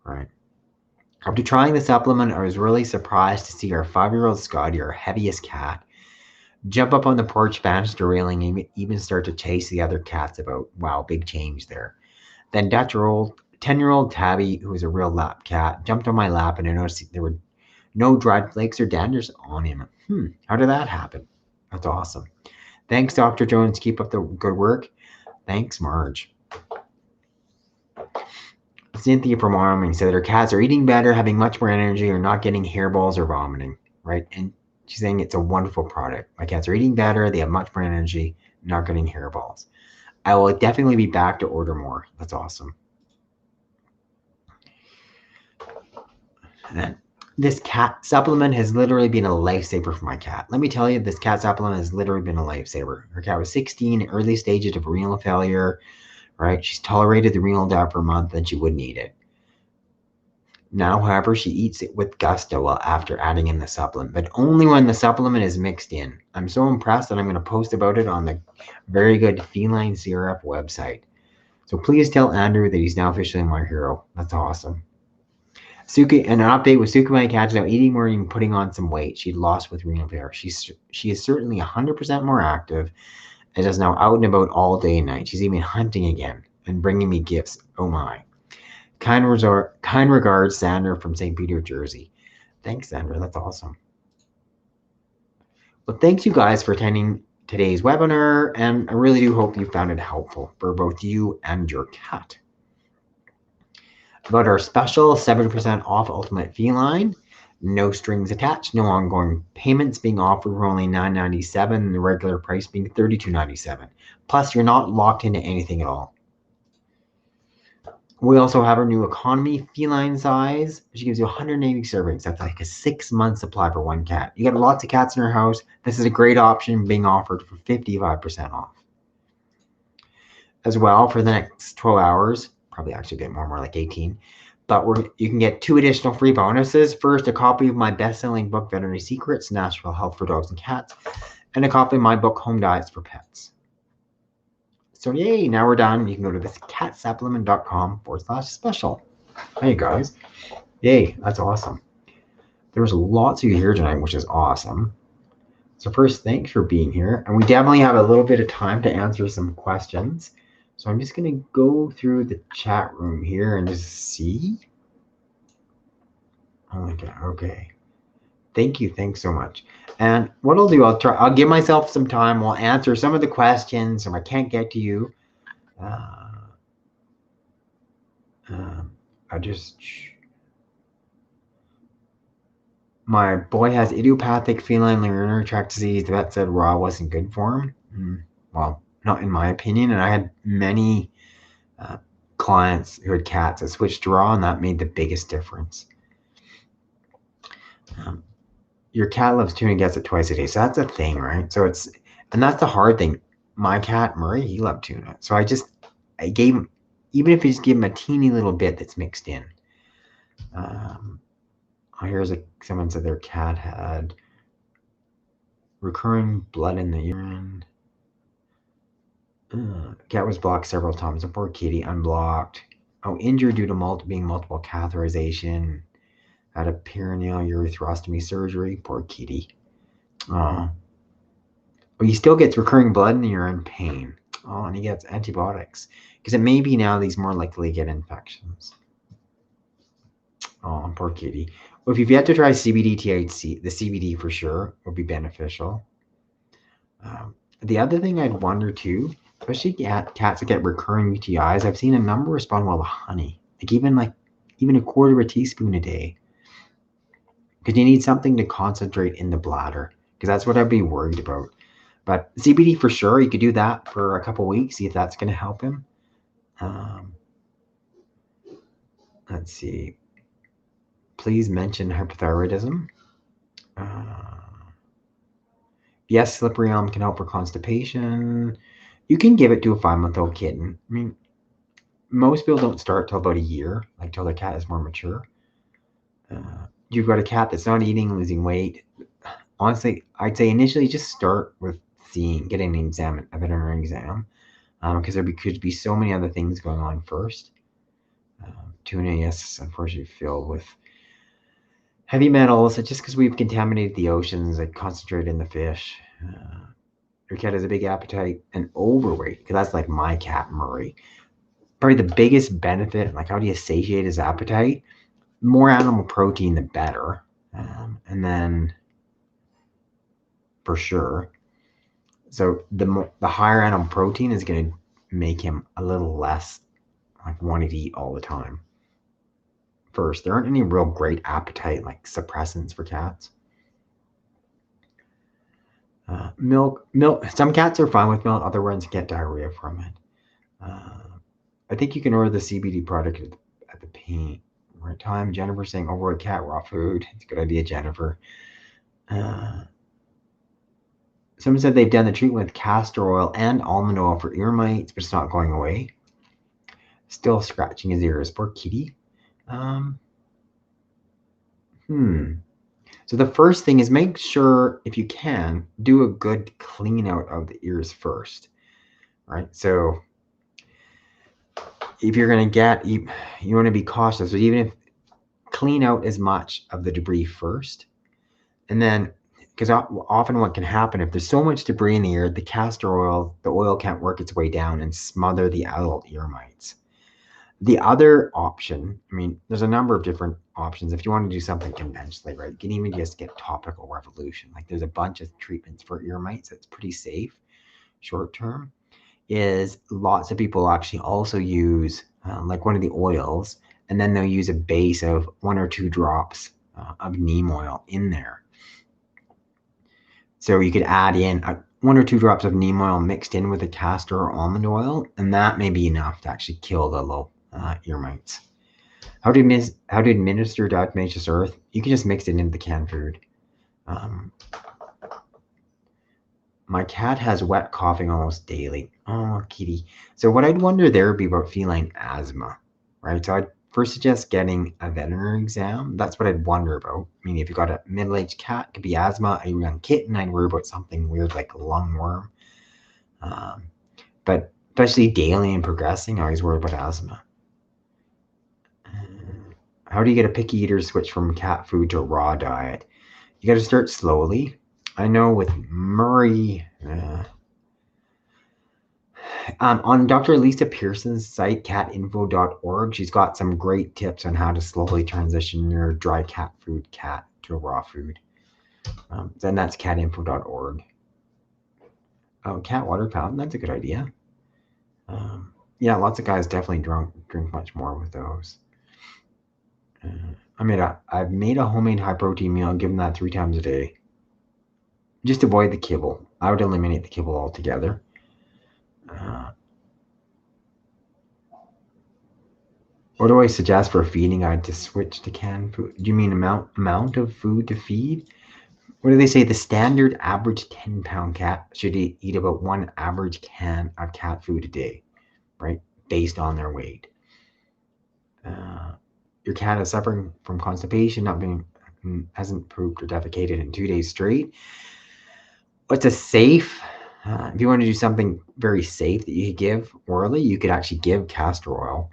Right. After trying the supplement, I was really surprised to see our 5-year-old Scotty, our heaviest cat, jump up on the porch banister railing and even start to chase the other cats about. Wow, big change there. Then Dutch 10-year-old Tabby, who is a real lap cat, jumped on my lap and I noticed there were no dried flakes or danders on him. How did that happen? That's awesome. Thanks, Dr. Jones. Keep up the good work. Thanks, Marge. Cynthia from Wyoming said her cats are eating better, having much more energy, or not getting hairballs or vomiting, right? And she's saying it's a wonderful product. My cats are eating better, they have much more energy, not getting hairballs. I will definitely be back to order more. That's awesome. And this cat supplement has literally been a lifesaver for my cat. Let me tell you, this cat supplement has literally been a lifesaver. Her cat was 16, early stages of renal failure, right? She's tolerated the renal diet for a month and she wouldn't eat it. Now, however, she eats it with gusto after adding in the supplement, but only when the supplement is mixed in. I'm so impressed that I'm going to post about it on the Very Good Feline CRF website. So please tell Andrew that he's now officially my hero. That's awesome. Suki, and an update with Suki, my cat, is now eating more and putting on some weight. She'd lost with renal failure. She is certainly 100% more active and is now out and about all day and night. She's even hunting again and bringing me gifts. Oh my. Kind regards, Sandra from St. Peter, Jersey. Thanks, Sandra. That's awesome. Well, thanks you guys for attending today's webinar, and I really do hope you found it helpful for both you and your cat. About our special 7% off Ultimate Feline, no strings attached, no ongoing payments being offered for only $9.97, and the regular price being $32.97. Plus, you're not locked into anything at all. We also have our new economy feline size, which gives you 180 servings. That's like a 6-month supply for one cat. You got lots of cats in your house. This is a great option being offered for 55% off. As well, for the next 12 hours, probably actually a bit more like 18, but you can get 2 additional free bonuses. First, a copy of my best-selling book, Veterinary Secrets, Natural Health for Dogs and Cats, and a copy of my book, Home Diets for Pets. So yay, now we're done. You can go to this catsupplement.com/special. Hey guys. Yay, that's awesome. There's lots of you here tonight, which is awesome. So first, thanks for being here. And we definitely have a little bit of time to answer some questions. So I'm just going to go through the chat room here and just see. Oh my God, okay. Thank you, thanks so much. And what I'll do, I'll give myself some time. We'll answer some of the questions if I can't get to you. My boy has idiopathic feline urinary tract disease. The vet said raw wasn't good for him. Well, not in my opinion. And I had many clients who had cats that switched to raw, and that made the biggest difference. Your cat loves tuna and gets it twice a day. So that's a thing, right? So and that's the hard thing. My cat, Murray, he loved tuna. So I gave him, even if you just give him a teeny little bit that's mixed in. Here's someone said their cat had recurring blood in the urine. Cat was blocked several times. A poor kitty, unblocked. Oh, injured due to multiple catheterization. Had a perineal urethrostomy surgery. Poor kitty. Well, he still gets recurring blood in the urine, pain. Oh, and he gets antibiotics. Because it may be now that he's more likely to get infections. Oh, poor kitty. Well, if you've yet to try CBD THC, the CBD for sure will be beneficial. The other thing I'd wonder too, especially cats that get recurring UTIs, I've seen a number respond well to honey. Like even a quarter of a teaspoon a day. Because you need something to concentrate in the bladder. Because that's what I'd be worried about. But CBD for sure, you could do that for a couple weeks, see if that's going to help him. Let's see. Please mention hypothyroidism. Yes, slippery elm can help for constipation. You can give it to a 5-month-old kitten. I mean, most people don't start till about a year, like till their cat is more mature. You've got a cat that's not eating, losing weight. Honestly, I'd say initially just start with getting an exam, a veterinary exam, because there could be so many other things going on first. Tuna, yes, unfortunately filled with heavy metals. Just because we've contaminated the oceans, like concentrated in the fish. Your cat has a big appetite and overweight, because that's like my cat, Murray. Probably the biggest benefit, like how do you satiate his appetite? More animal protein, the better. And then, for sure, so the higher animal protein is going to make him a little less like wanting to eat all the time. First, there aren't any real great appetite like suppressants for cats. Milk. Some cats are fine with milk. Other ones get diarrhea from it. I think you can order the CBD product at the paint right time. Jennifer saying overweight cat raw food. It's a good idea, Jennifer. Someone said they've done the treatment with castor oil and almond oil for ear mites, but it's not going away. Still scratching his ears. Poor kitty. So the first thing is make sure, if you can, do a good clean out of the ears first, right? So if you're going to get, you want to be cautious. So even if clean out as much of the debris first, and then, because often what can happen, if there's so much debris in the ear, the castor oil, the oil can't work its way down and smother the adult ear mites. The other option, I mean, there's a number of different options. If you want to do something conventionally, right, you can even just get topical revolution. Like there's a bunch of treatments for ear mites that's pretty safe short term. Is lots of people actually also use like one of the oils, and then they'll use a base of 1 or 2 drops of neem oil in there. So you could add in 1 or 2 drops of neem oil mixed in with the castor or almond oil, and that may be enough to actually kill the low ear mites. How to administer diatomaceous earth? You can just mix it into the canned food. My cat has wet coughing almost daily. Oh, kitty. So what I'd wonder there would be about feline asthma, right? So I'd first suggest getting a veterinary exam. That's what I'd wonder about. I mean, if you've got a middle-aged cat, it could be asthma. A young kitten, I'd worry about something weird like a lungworm. But especially daily and progressing, I always worry about asthma. How do you get a picky eater to switch from cat food to a raw diet? You got to start slowly. I know with Murray, on Dr. Lisa Pearson's site, catinfo.org, she's got some great tips on how to slowly transition your dry cat food cat to a raw food. Then that's catinfo.org. Oh, cat water fountain, that's a good idea. Yeah, lots of guys definitely drink much more with those. I've made a homemade high protein meal and given that 3 times a day. Just avoid the kibble. I would eliminate the kibble altogether. What do I suggest for a feeding guide to switch to canned food? Do you mean amount of food to feed? What do they say? The standard average 10-pound cat should eat about 1 average can of cat food a day, right? Based on their weight. Your cat is suffering from constipation, hasn't pooped or defecated in 2 days straight. What's a safe? If you want to do something very safe that you could give orally, you could actually give castor oil.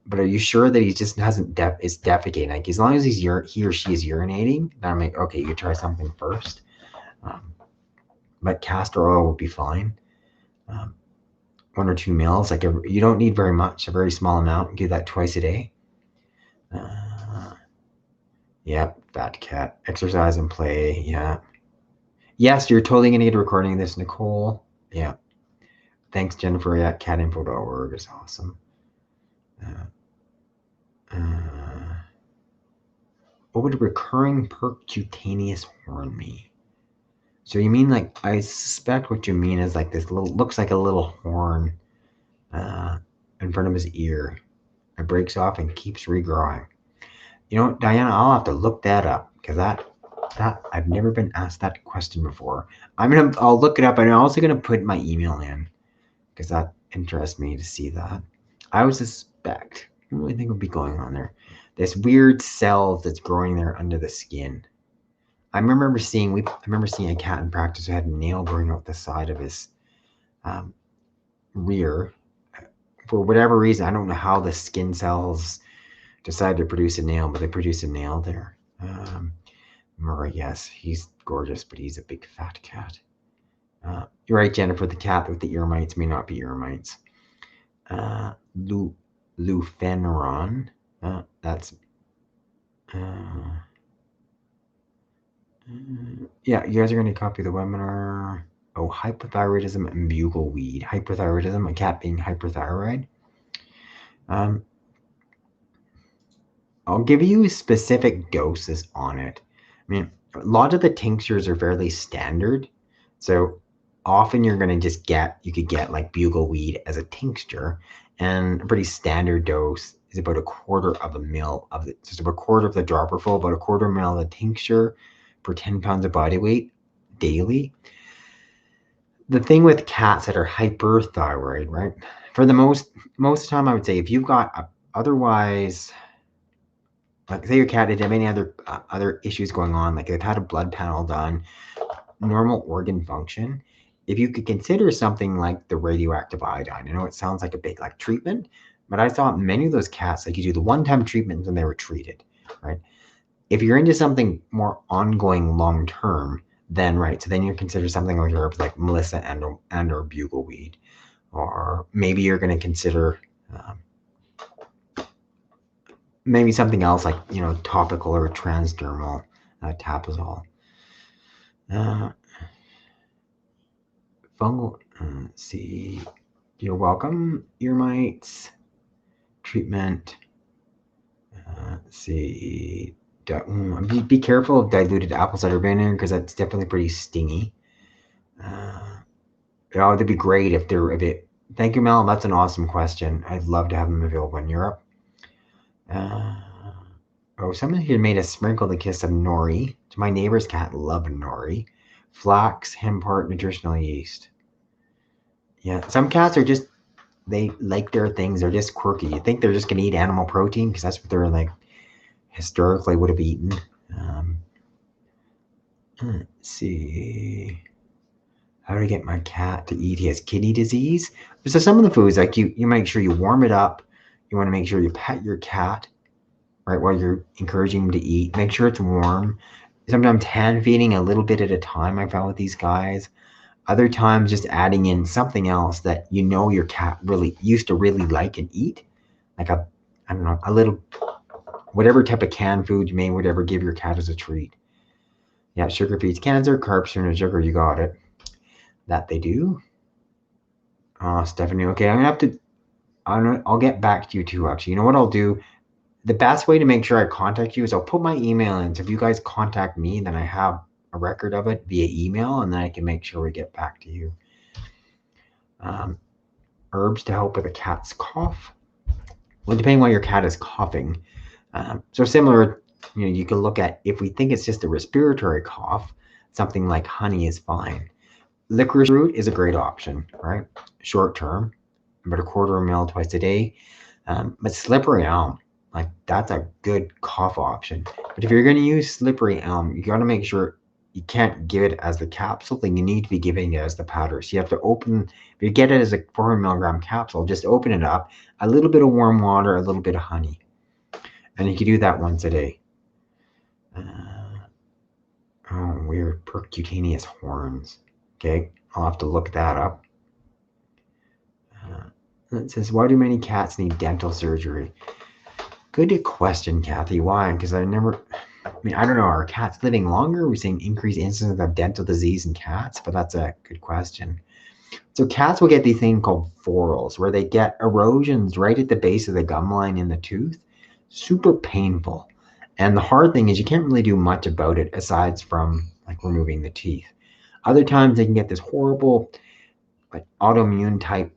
But are you sure that he just is defecating? Like as long as he or she is urinating, then I'm like, okay, you could try something first. But castor oil would be fine. 1 or 2 mils, like you don't need very much, a very small amount. Do that twice a day. Yep, fat cat. Exercise and play. Yeah. Yes, you're totally gonna get a recording of this, Nicole. Yeah. Thanks, Jennifer. Yeah, catinfo.org is awesome. What would recurring percutaneous horn mean? So you mean like, I suspect what you mean is like this little, looks like a little horn in front of his ear. It breaks off and keeps regrowing. You know, Diana, I'll have to look that up because that I've never been asked that question before. I'll look it up, and I'm also gonna put my email in because that interests me to see that. I would suspect, I really think would be going on there. This weird cell that's growing there under the skin. I remember seeing a cat in practice who had a nail growing out the side of his rear. For whatever reason, I don't know how the skin cells decided to produce a nail, but they produced a nail there. Murray, yes, he's gorgeous, but he's a big fat cat. You're right, Jennifer, the cat with the ear mites may not be ear mites. Lufeneron, that's... yeah, you guys are going to copy the webinar. Oh, hypothyroidism and bugle weed. Hypothyroidism, a cat being hyperthyroid. I'll give you specific doses on it. I mean, a lot of the tinctures are fairly standard. So often you're going to just you could get like bugle weed as a tincture, and a pretty standard dose is about 1/4 of a mil of it. Just about 1/4 of the dropper full, about 1/4 mil of the tincture per 10 pounds of body weight daily. The thing with cats that are hyperthyroid, right? For the most of the time, I would say if you've got otherwise, like say your cat didn't have any other issues going on, like they've had a blood panel done, normal organ function, if you could consider something like the radioactive iodine. I know it sounds like a big like treatment, but I saw many of those cats, like you do the one-time treatment and they were treated, right? If you're into something more ongoing long-term, then right, so then you consider something like herbs like Melissa and or bugleweed, or maybe you're going to consider maybe something else like, you know, topical or transdermal tapazole. Fungal, let's see, you're welcome, ear mites, treatment. Let's see, be careful of diluted apple cider vinegar because that's definitely pretty stingy. It'd be great if it. Thank you, Mel. That's an awesome question. I'd love to have them available in Europe. Someone here made a sprinkled kiss of nori. My neighbor's cat loved nori. Flax, hemp heart, nutritional yeast. Yeah, some cats are just, they like their things. They're just quirky. You think they're just going to eat animal protein because that's what they're like historically would have eaten. Let's see. How to get my cat to eat? He has kidney disease. So some of the foods, like you make sure you warm it up. You want to make sure you pet your cat, right, while you're encouraging him to eat. Make sure it's warm. Sometimes hand feeding a little bit at a time, I found with these guys. Other times just adding in something else that you know your cat really used to really like and eat. Like I don't know, a little, whatever type of canned food you may whatever give your cat as a treat. Yeah, sugar feeds cancer, carbs turn to sugar, you got it. That they do. Stephanie, okay, I'm gonna have to, I'll get back to you too, actually. You know what I'll do? The best way to make sure I contact you is I'll put my email in. So if you guys contact me, then I have a record of it via email, and then I can make sure we get back to you. Herbs to help with a cat's cough. Well, depending on what your cat is coughing. So similar, you know, you can look at, if we think it's just a respiratory cough, something like honey is fine. Licorice root is a great option, right? Short term, about a quarter of a ml twice a day. But slippery elm, like that's a good cough option. But if you're going to use slippery elm, you got to make sure you can't give it as the capsule thing. You need to be giving it as the powder. So you have to open, if you get it as a 400 milligram capsule, just open it up, a little bit of warm water, a little bit of honey. And you can do that once a day. Weird, percutaneous horns. Okay, I'll have to look that up. It says, why do many cats need dental surgery? Good question, Kathy. Why? Because I don't know, are cats living longer? We're seeing increased incidence of dental disease in cats, but that's a good question. So cats will get these things called phorals, where they get erosions right at the base of the gum line in the tooth. Super painful. And the hard thing is you can't really do much about it aside from like removing the teeth. Other times they can get this horrible like autoimmune type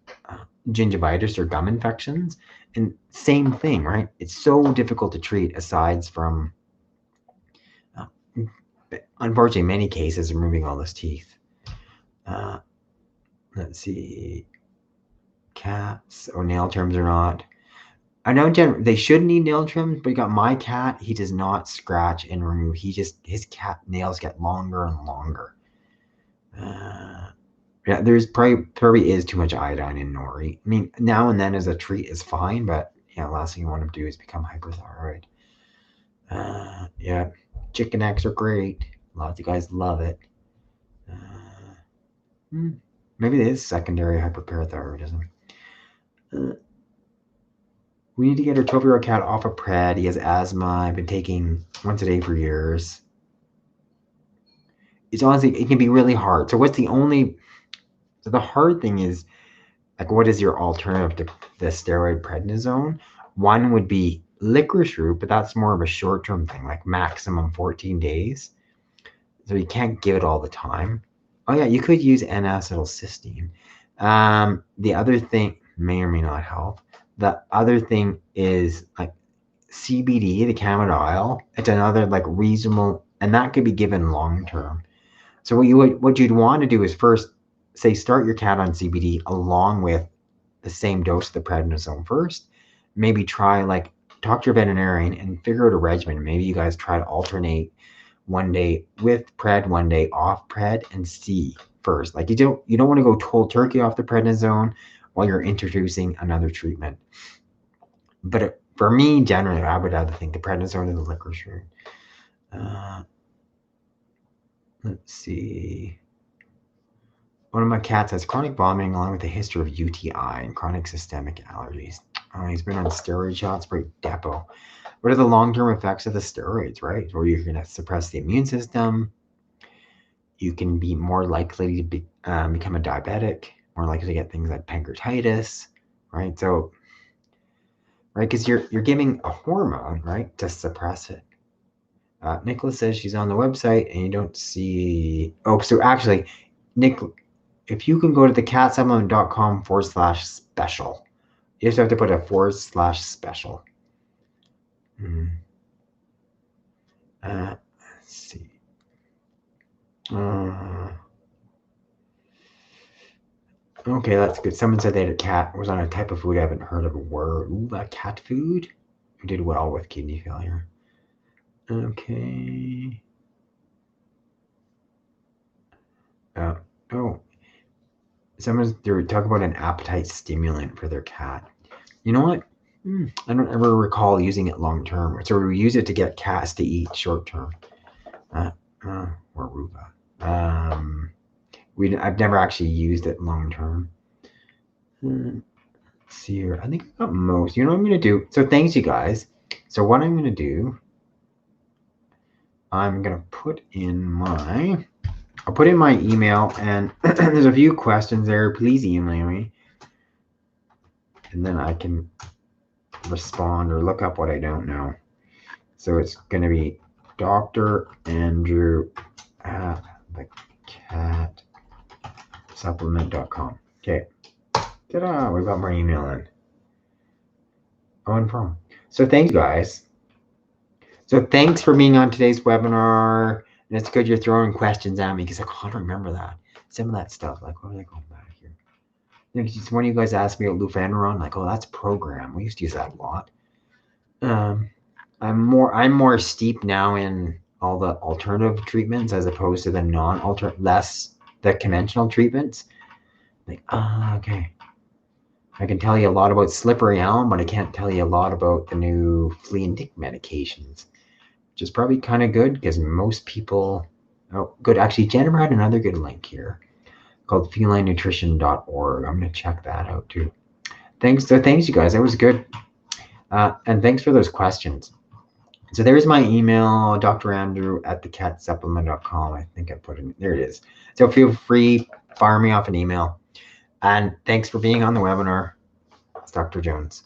gingivitis or gum infections, and same thing, right? It's so difficult to treat aside from unfortunately in many cases removing all those teeth. Let's see, cats or nail trims or not. I know they should need nail trims, but you got my cat, he does not scratch and remove. His cat nails get longer and longer. Yeah, there's probably is too much iodine in nori. I mean, now and then as a treat is fine, but yeah, last thing you want to do is become hyperthyroid. Yeah, chicken eggs are great. Lots of guys love it. Maybe it is secondary hyperparathyroidism. We need to get our 12-year-old cat off of pred. He has asthma. I've been taking once a day for years. It's honestly, it can be really hard. So the hard thing is, like, what is your alternative to the steroid prednisone? One would be licorice root, but that's more of a short-term thing, like maximum 14 days. So you can't give it all the time. Oh yeah, you could use N-acetylcysteine. The other thing may or may not help. The other thing is like CBD, the cannabidiol. It's another like reasonable, and that could be given long-term. So what you'd want to do is first, say, start your cat on CBD along with the same dose of the prednisone first. Maybe try like talk to your veterinarian and figure out a regimen. Maybe you guys try to alternate one day with pred, one day off pred, and see first. Like you don't want to go cold turkey off the prednisone while you're introducing another treatment. But for me, generally, I would rather think the prednisone and the licorice root. Let's see. One of my cats has chronic vomiting along with a history of UTI and chronic systemic allergies. He's been on steroid shots for depo. What are the long-term effects of the steroids, right? Where you're going to suppress the immune system. You can be more likely to become a diabetic, more likely to get things like pancreatitis, right? So, right, because you're giving a hormone, right, to suppress it. Nicholas says she's on the website and you don't see. Oh, so actually, Nick, if you can go to thecatsupplement.com/special, you just have to put a /special. Let's see. Okay, that's good. Someone said they had a cat was on a type of food I haven't heard of a word. Ooh, that cat food did well with kidney failure. Okay. They were talking about an appetite stimulant for their cat. You know what? I don't ever recall using it long term. So we use it to get cats to eat short term. Or Ruba. I've never actually used it long term. Let's see here. I think I got most. You know what I'm going to do? So thanks, you guys. So what I'm going to do, I'm going to put in my email, and there's a few questions there. Please email me, and then I can respond or look up what I don't know. So it's going to be Dr. Andrew at thecatsupplement.com. Okay. Ta-da! We got my email in. From. So thank you guys. So thanks for being on today's webinar. And it's good you're throwing questions at me because I can't remember that. Some of that stuff. Like, what are they going back here? Just one of you guys asked me about Lufenron. Like, oh, that's program. We used to use that a lot. I'm more steep now in all the alternative treatments as opposed to the the conventional treatments. Like, okay. I can tell you a lot about slippery elm, but I can't tell you a lot about the new flea and tick medications, which is probably kind of good because most people. Oh, good. Actually, Jennifer had another good link here called felinenutrition.org. I'm going to check that out too. Thanks, you guys. That was good. And thanks for those questions. So there's my email, Dr. Andrew at thecatsupplement.com. I think I put it. There it is. So feel free, fire me off an email. And thanks for being on the webinar. It's Dr. Jones.